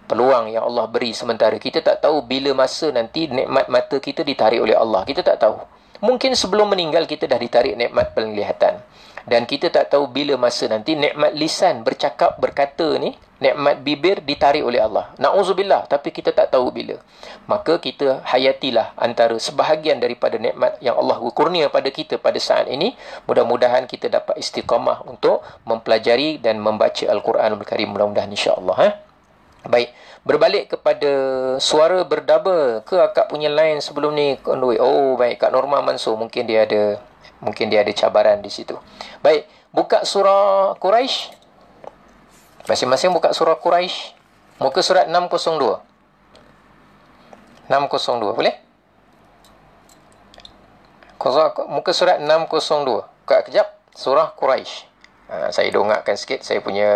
peluang yang Allah beri sementara. Kita tak tahu bila masa nanti nikmat mata kita ditarik oleh Allah. Kita tak tahu. Mungkin sebelum meninggal kita dah ditarik nikmat penglihatan. Dan kita tak tahu bila masa nanti nikmat lisan, bercakap, berkata ni, nikmat bibir ditarik oleh Allah. Na'udzubillah, tapi kita tak tahu bila. Maka kita hayatilah antara sebahagian daripada nikmat yang Allah kurnia pada kita pada saat ini. Mudah-mudahan kita dapat istiqamah untuk mempelajari dan membaca Al-Quranul Karim. Mudah-mudahan insya-Allah. Baik, berbalik kepada suara berdaba ke akak punya line sebelum ni. Oh, baik, Kak Norma Mansur mungkin dia ada cabaran di situ. Baik, buka surah Quraisy. Masing-masing buka surah Quraisy. Muka surat 602. 602, boleh? Muka surat 602. Buka kejap. Surah Quraisy. Saya dongakkan sikit saya punya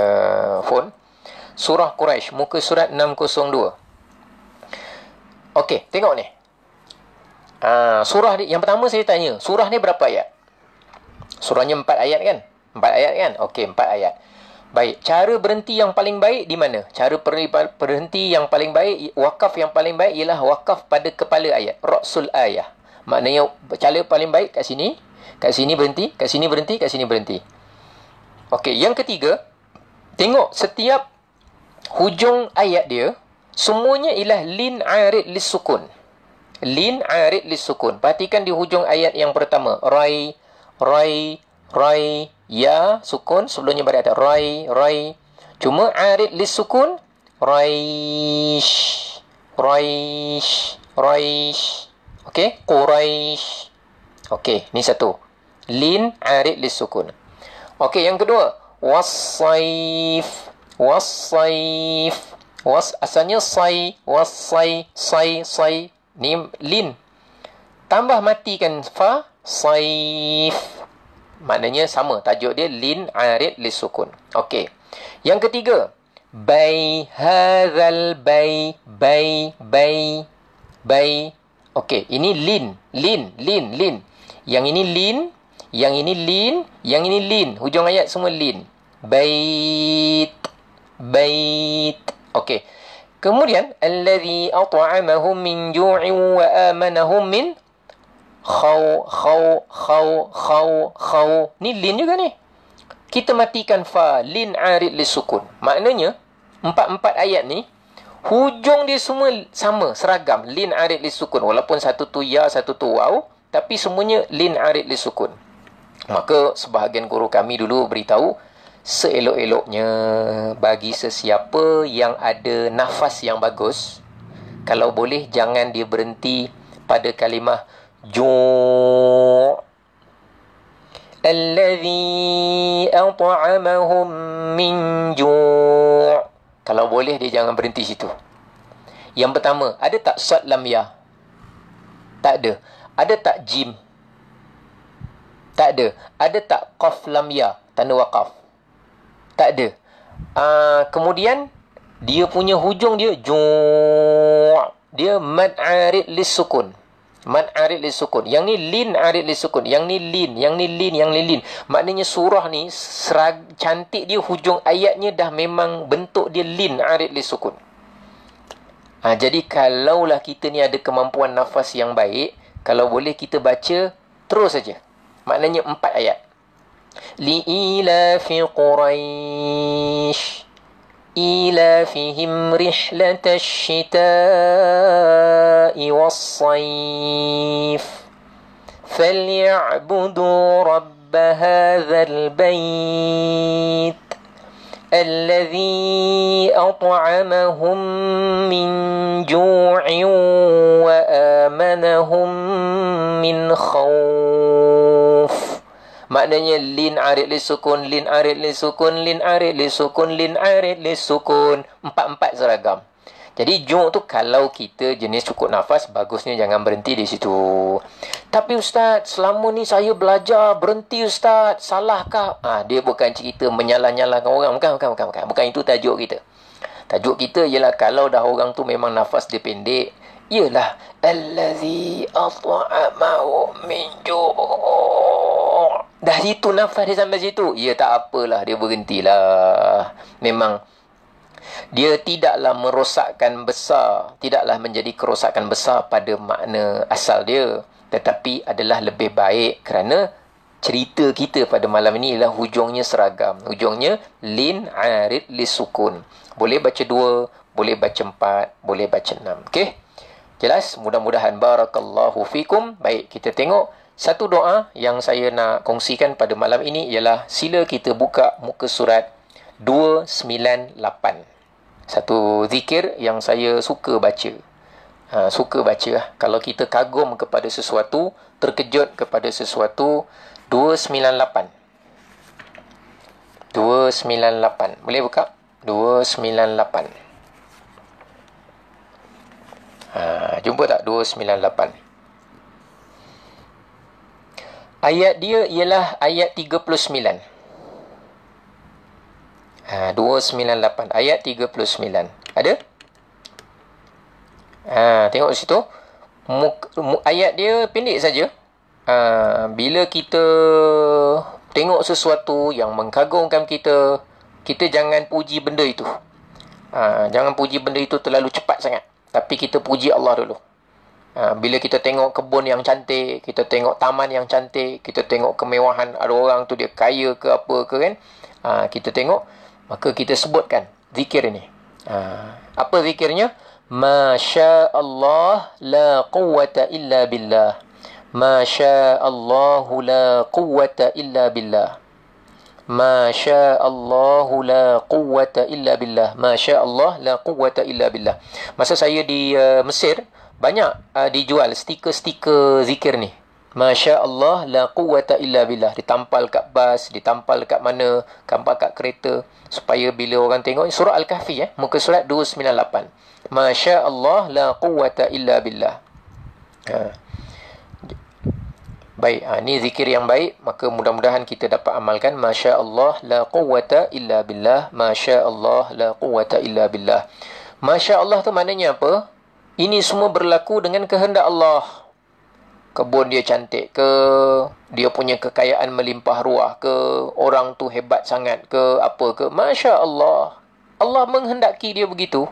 phone. Surah Quraisy, muka surat 602. Okey, tengok ni. Surah ni, yang pertama saya tanya, surah ni berapa ayat? Surahnya 4 ayat kan? 4 ayat kan? Okey, 4 ayat. Baik, cara berhenti yang paling baik di mana? Cara berhenti yang paling baik, wakaf yang paling baik ialah wakaf pada kepala ayat, ra'sul ayah. Maknanya cara paling baik kat sini berhenti, kat sini berhenti, kat sini berhenti. Okey, yang ketiga, tengok setiap hujung ayat dia semuanya ialah lin arid lis sukun. Lin arid lis sukun. Perhatikan di hujung ayat yang pertama, rai, ya sukun, sebelumnya beri ada rai. Cuma arid lis sukun, raish. Okey, quraish. Okey, ni satu. Lin arid lis sukun. Okey, yang kedua, wasaif. Asalnya sai. Ni lin. Tambah matikan fa, saif. Maknanya sama, tajuk dia lin arid lis sukun. Okey. Yang ketiga, hadzal bay. Okey, ini lin. Yang ini lin, yang ini lin. Hujung ayat semua lin. Bait. Okey. Kemudian allazi at'amahum min ju'in wa amanahum min khaw. Ni lin juga ni. Kita matikan fa, lin arid lis sukun. Maknanya empat ayat ni hujung dia semua sama, seragam, lin arid lis sukun. Walaupun satu tu ya, satu tu waw, tapi semuanya lin arid lis sukun. Maka sebahagian guru kami dulu beritahu, seelok-eloknya bagi sesiapa yang ada nafas yang bagus, kalau boleh jangan dia berhenti pada kalimah ju' allazi at'amahum min ju'. Kalau boleh dia jangan berhenti situ. Yang pertama, ada tak sad lam ya? Tak ada. Ada tak jim? Tak ada. Ada tak qaf lam ya? Tanda waqaf? Tak ada. Kemudian dia punya hujung dia ju'. Dia mad arid lis sukun. Mad arid lis sukun. Yang ni lin arid lis sukun. Yang ni lin. Maknanya surah ni cantik dia, hujung ayatnya dah memang bentuk dia lin arid lis sukun. Jadi kalaulah kita ni ada kemampuan nafas yang baik, kalau boleh kita baca terus saja. Maknanya 4 ayat. Li'ilafi Quraish إيلافهم رحلة الشتاء والصيف فليعبدوا رب هذا البيت الذي أطعمهم من جوع وآمنهم من خوف. Maknanya lin arid lis sukun, lin arid lis sukun, lin arid lis sukun, lin arid lis sukun. 4 seragam. Jadi ju' tu kalau kita jenis cukup nafas, bagusnya jangan berhenti di situ. Tapi ustaz, selama ni saya belajar berhenti ustaz, salahkah? Dia bukan cerita menyalah-nyalahkan orang. Bukan. Bukan itu tajuk kita. Tajuk kita ialah kalau dah orang tu memang nafas dia pendek, ialah allazi at'amahu min ju'. Dah situ nafas dia sampai situ, ya tak apalah, dia berhentilah. Memang dia tidaklah merosakkan besar, tidaklah menjadi kerosakan besar pada makna asal dia, tetapi adalah lebih baik kerana cerita kita pada malam ini ialah hujungnya seragam. Hujungnya lin arid lis sukun. Boleh baca 2, boleh baca 4, boleh baca 6. Okey? Jelas? Mudah-mudahan barakallahu fikum. Baik, kita tengok satu doa yang saya nak kongsikan pada malam ini ialah sila kita buka muka surat 298. Satu zikir yang saya suka baca. Suka baca lah. Kalau kita kagum kepada sesuatu, terkejut kepada sesuatu, 298. 298. Boleh buka? 298. Jumpa tak 298? Ayat dia ialah ayat 39. 298. Ayat 39. Ada? Tengok situ. Ayat dia pendek saja. Bila kita tengok sesuatu yang mengagumkan kita, kita jangan puji benda itu. Jangan puji benda itu terlalu cepat sangat. Tapi kita puji Allah dulu. Bila kita tengok kebun yang cantik, kita tengok taman yang cantik, kita tengok kemewahan, ada orang tu dia kaya ke apa ke kan, kita tengok, maka kita sebutkan zikir ini. Apa zikirnya? Masya Allah la quwwata illa billah. Masya Allah la quwwata illa billah. Masya Allah la quwwata illa billah. Masya Allah la quwwata illa billah. Masa saya di Mesir, banyak dijual stiker-stiker zikir ni. Masya Allah la quwwata illa billah. Ditampal kat bas, ditampal kat mana, tampal kat kereta, supaya bila orang tengok, surah Al-Kahfi muka surat 298. Masya Allah la quwwata illa billah. Baik, ni zikir yang baik, maka mudah-mudahan kita dapat amalkan. Masya Allah la quwwata illa billah. Masya Allah la quwwata illa billah. Masya Allah tu maknanya apa? Ini semua berlaku dengan kehendak Allah. Kebun dia cantik ke, dia punya kekayaan melimpah ruah ke, orang tu hebat sangat ke, apa ke, Masya Allah. Allah menghendaki dia begitu.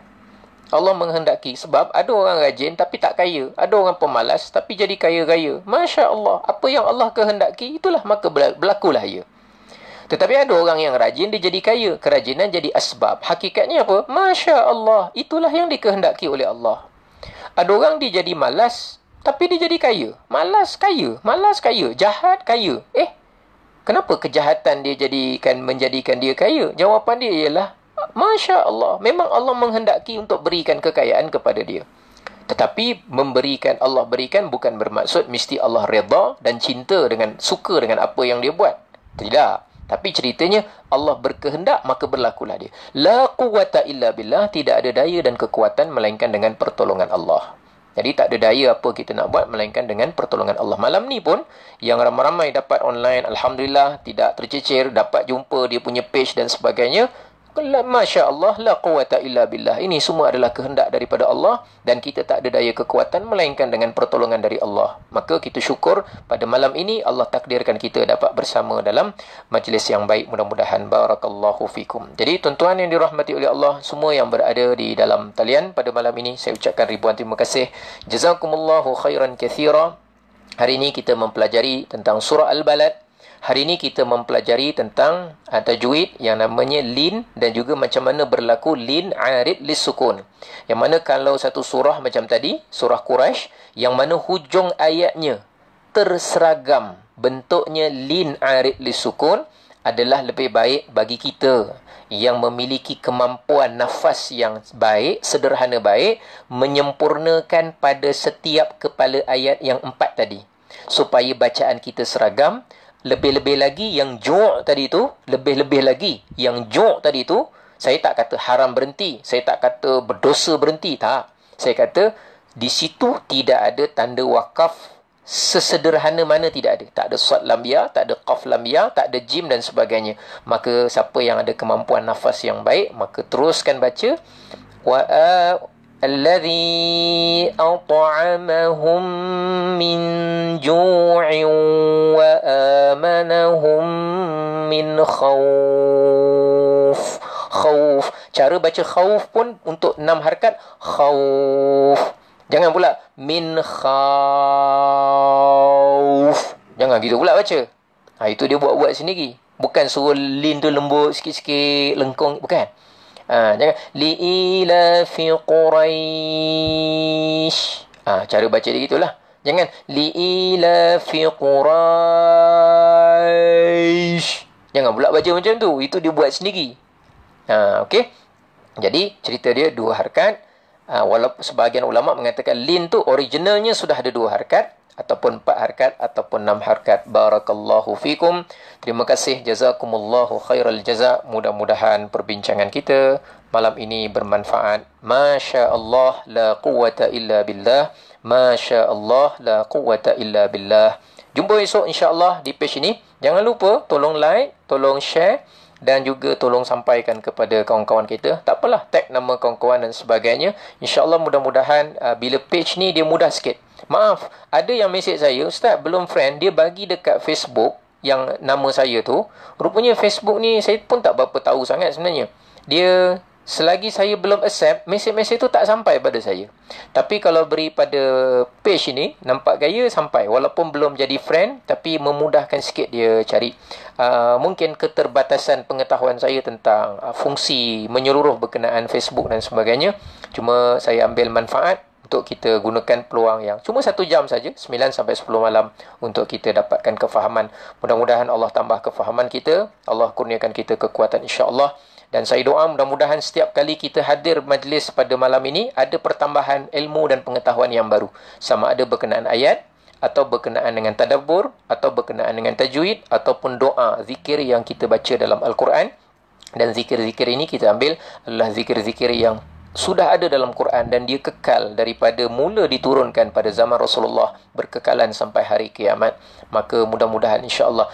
Allah menghendaki. Sebab ada orang rajin tapi tak kaya. Ada orang pemalas tapi jadi kaya-kaya. Masya Allah. Apa yang Allah kehendaki, itulah maka berlakulah ia. Tetapi ada orang yang rajin, dia jadi kaya. Kerajinan jadi asbab. Hakikatnya apa? Masya Allah. Itulah yang dikehendaki oleh Allah. Ada orang dia jadi malas, tapi dia jadi kaya. Malas kaya. Malas kaya. Jahat kaya. Kenapa kejahatan dia menjadikan dia kaya? Jawapan dia ialah, Masya Allah. Memang Allah menghendaki untuk berikan kekayaan kepada dia. Tetapi Allah berikan bukan bermaksud mesti Allah redha dan cinta suka dengan apa yang dia buat. Tidak. Tapi ceritanya Allah berkehendak, maka berlakulah dia. La quwwata illa billah. Tidak ada daya dan kekuatan melainkan dengan pertolongan Allah. Jadi tak ada daya apa kita nak buat melainkan dengan pertolongan Allah. Malam ni pun yang ramai-ramai dapat online, alhamdulillah, tidak tercecer, dapat jumpa dia punya page dan sebagainya. Masya Allah la quwwata illa billah. Ini semua adalah kehendak daripada Allah, dan kita tak ada daya kekuatan melainkan dengan pertolongan dari Allah. Maka kita syukur pada malam ini Allah takdirkan kita dapat bersama dalam majlis yang baik. Mudah-mudahan. Barakallahu fikum. Jadi tuan-tuan yang dirahmati oleh Allah, semua yang berada di dalam talian pada malam ini, saya ucapkan ribuan terima kasih. Jazakumullahu khairan katsira. Hari ini kita mempelajari tentang surah Al-Balad. Hari ini kita mempelajari tentang tajwid yang namanya lin, dan juga macam mana berlaku lin arid lis sukun. Yang mana kalau satu surah macam tadi, surah Quraisy, yang mana hujung ayatnya terseragam bentuknya lin arid lis sukun, adalah lebih baik bagi kita yang memiliki kemampuan nafas yang baik, sederhana baik, menyempurnakan pada setiap kepala ayat yang 4 tadi, supaya bacaan kita seragam. Lebih-lebih lagi yang ju' tadi tu, lebih-lebih lagi yang ju' tadi tu, saya tak kata haram berhenti, saya tak kata berdosa berhenti, tak. Saya kata di situ tidak ada tanda wakaf sesederhana mana, tidak ada. Tak ada sad lam ya, tak ada qaf lam ya, tak ada jim dan sebagainya. Maka siapa yang ada kemampuan nafas yang baik, maka teruskan baca. الذي أطعمهم من جوع وآمنهم من خوف. Khauf. Cara baca khauf pun untuk 6 harakat. Khauf. Jangan pula min khauf. Jangan gitu pula baca. Itu dia buat-buat sendiri. Bukan suruh lin tu lembut sikit-sikit, lengkung. Bukan. Jangan li'ilafi Quraisy. Cara baca dia gitulah. Jangan li'ilafi Quraisy. Jangan pula baca macam tu. Itu dia buat sendiri. Okey. Jadi cerita dia 2 harakat. Walaupun sebahagian ulama mengatakan lin tu originalnya sudah ada 2 harakat, ataupun 4 harakat, ataupun 6 harakat. Barakallahu fikum. Terima kasih. Jazakumullahu khairal jaza. Mudah-mudahan perbincangan kita malam ini bermanfaat. Masya Allah la quwwata illa billah. Masya Allah la quwwata illa billah. Jumpa esok insya-Allah di page ini. Jangan lupa tolong like, tolong share, dan juga tolong sampaikan kepada kawan-kawan kita. Tak apalah, tag nama kawan-kawan dan sebagainya. InsyaAllah mudah-mudahan bila page ni dia mudah sikit. Maaf, ada yang mesej saya, Ustaz belum friend, dia bagi dekat Facebook yang nama saya tu, rupanya Facebook ni saya pun tak berapa tahu sangat sebenarnya. Dia selagi saya belum accept, mesej-mesej tu tak sampai pada saya. Tapi kalau beri pada page ini, nampak gaya sampai. Walaupun belum jadi friend, tapi memudahkan sikit dia cari. Mungkin keterbatasan pengetahuan saya tentang fungsi menyeluruh berkenaan Facebook dan sebagainya. Cuma saya ambil manfaat untuk kita gunakan peluang yang cuma 1 jam saja, 9 sampai 10 malam, untuk kita dapatkan kefahaman. Mudah-mudahan Allah tambah kefahaman kita, Allah kurniakan kita kekuatan insya-Allah. Dan saya doa mudah-mudahan setiap kali kita hadir majlis pada malam ini, ada pertambahan ilmu dan pengetahuan yang baru. Sama ada berkenaan ayat, atau berkenaan dengan tadabbur, atau berkenaan dengan tajwid, ataupun doa, zikir yang kita baca dalam Al-Quran. Dan zikir-zikir ini kita ambil adalah zikir-zikir yang sudah ada dalam Quran dan dia kekal daripada mula diturunkan pada zaman Rasulullah, berkekalan sampai hari kiamat. Maka mudah-mudahan insya-Allah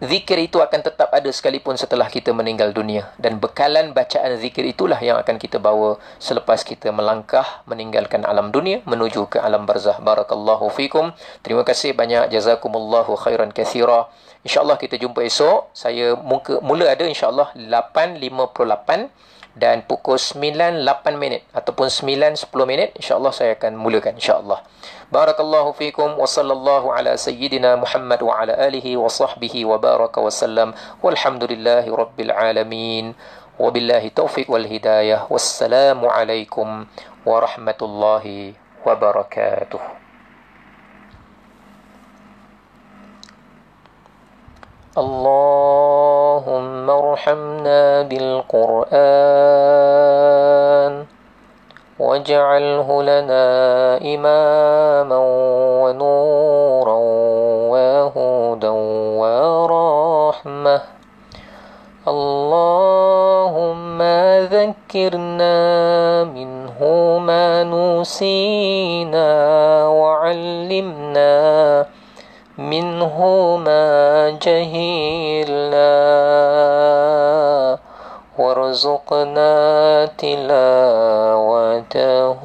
zikir itu akan tetap ada sekalipun setelah kita meninggal dunia, dan bekalan bacaan zikir itulah yang akan kita bawa selepas kita melangkah meninggalkan alam dunia menuju ke alam barzah. Barakallahu fikum. Terima kasih banyak, jazakumullahu khairan katsira. Insya-Allah kita jumpa esok. Saya mula ada insya-Allah 8.58 dan pukul 9.08 ataupun 9.10 insya-Allah saya akan mulakan insya-Allah. Barakallahu fikum wa sallallahu ala sayyidina Muhammad wa ala alihi wa sahbihi wa baraka wa sallam walhamdulillahi rabbil alamin wa billahi taufiq wal hidayah. Wassalamu alaikum warahmatullahi wabarakatuh. اللهم ارحمنا بالقرآن واجعله لنا إماما ونورا وهدى ورحمة. اللهم ذكرنا منه ما نسينا وعلمنا منه ما جهلنا وارزقنا تلاوته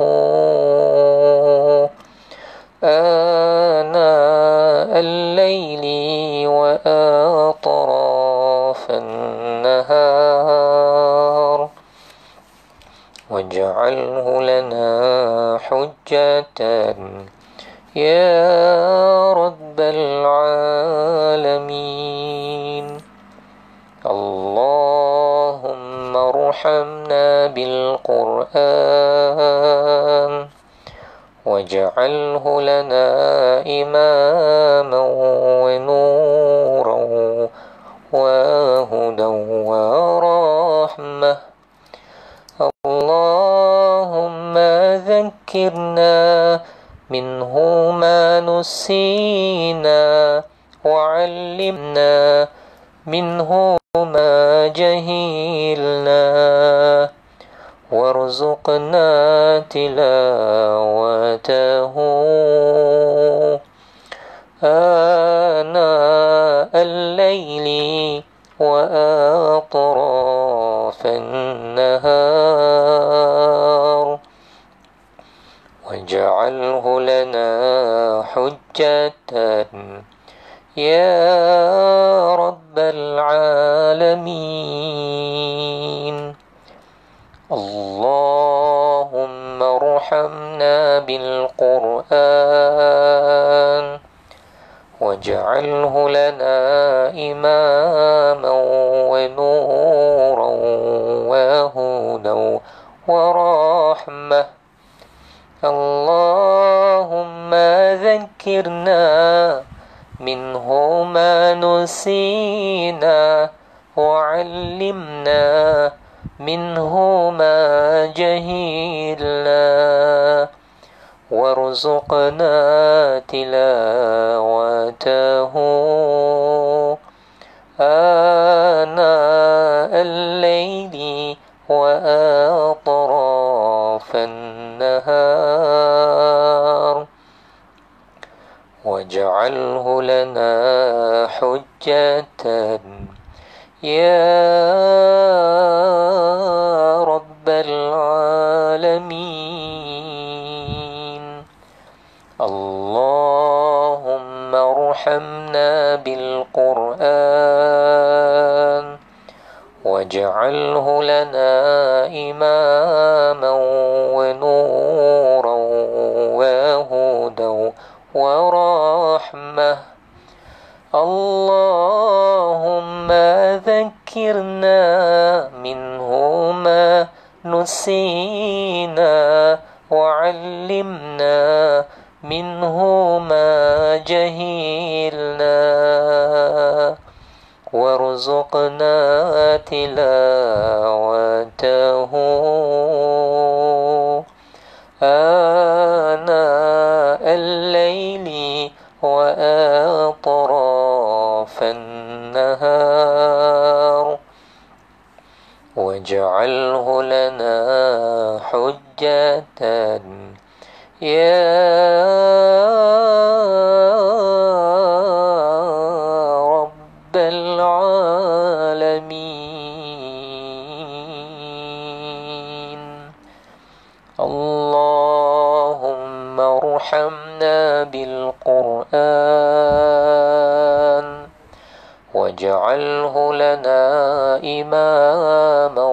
آناء الليل وأطراف النهار واجعله لنا حجة يا رب العالمين. اللهم ارحمنا بالقرآن واجعله لنا إماما ونورا وهدى ورحمة. اللهم ذكرنا منه ما نسينا وعلمنا منه ما جهلنا وارزقنا تلاوته آناء الليل وأطراف النهار واجعله لنا حجة يا رب العالمين. اللهم ارحمنا بالقرآن واجعله لنا إماما ونورا وهدى ورحمة. اللهم ذكرنا منه ما نسينا وعلمنا منه ما جهلنا وارزقنا تلاوته آناء الليل وأطراف النهار واجعله لنا حجة يا رب العالمين. اللهم ارحمنا بالقرآن واجعله لنا إماما ونورا وهدى ورحمة. اللهم ذكرنا منه ما نسينا وعلمنا منه ما جهلنا وارزقنا تلاوته آناء الليل وأطراف النهار واجعله لنا حجة يا رب العالمين. اللهم ارحمنا بالقرآن واجعله لنا إماما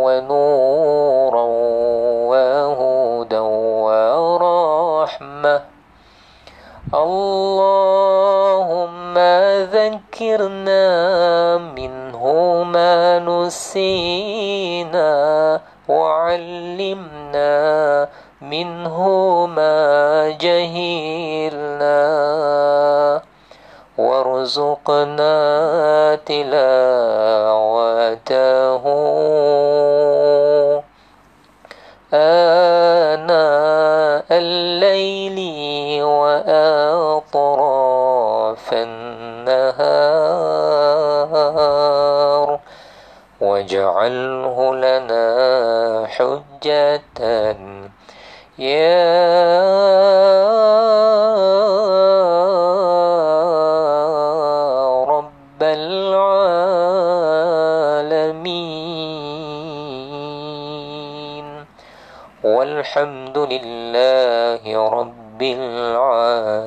ونورا وهدى ورحمة. اللهم ذكرنا منه ما نسينا وعلمنا منه ما جهلنا وارزقنا تلاوته آناء الليل وأطراف النهار واجعله لنا حجة يا رب العالمين. والحمد لله رب العالمين.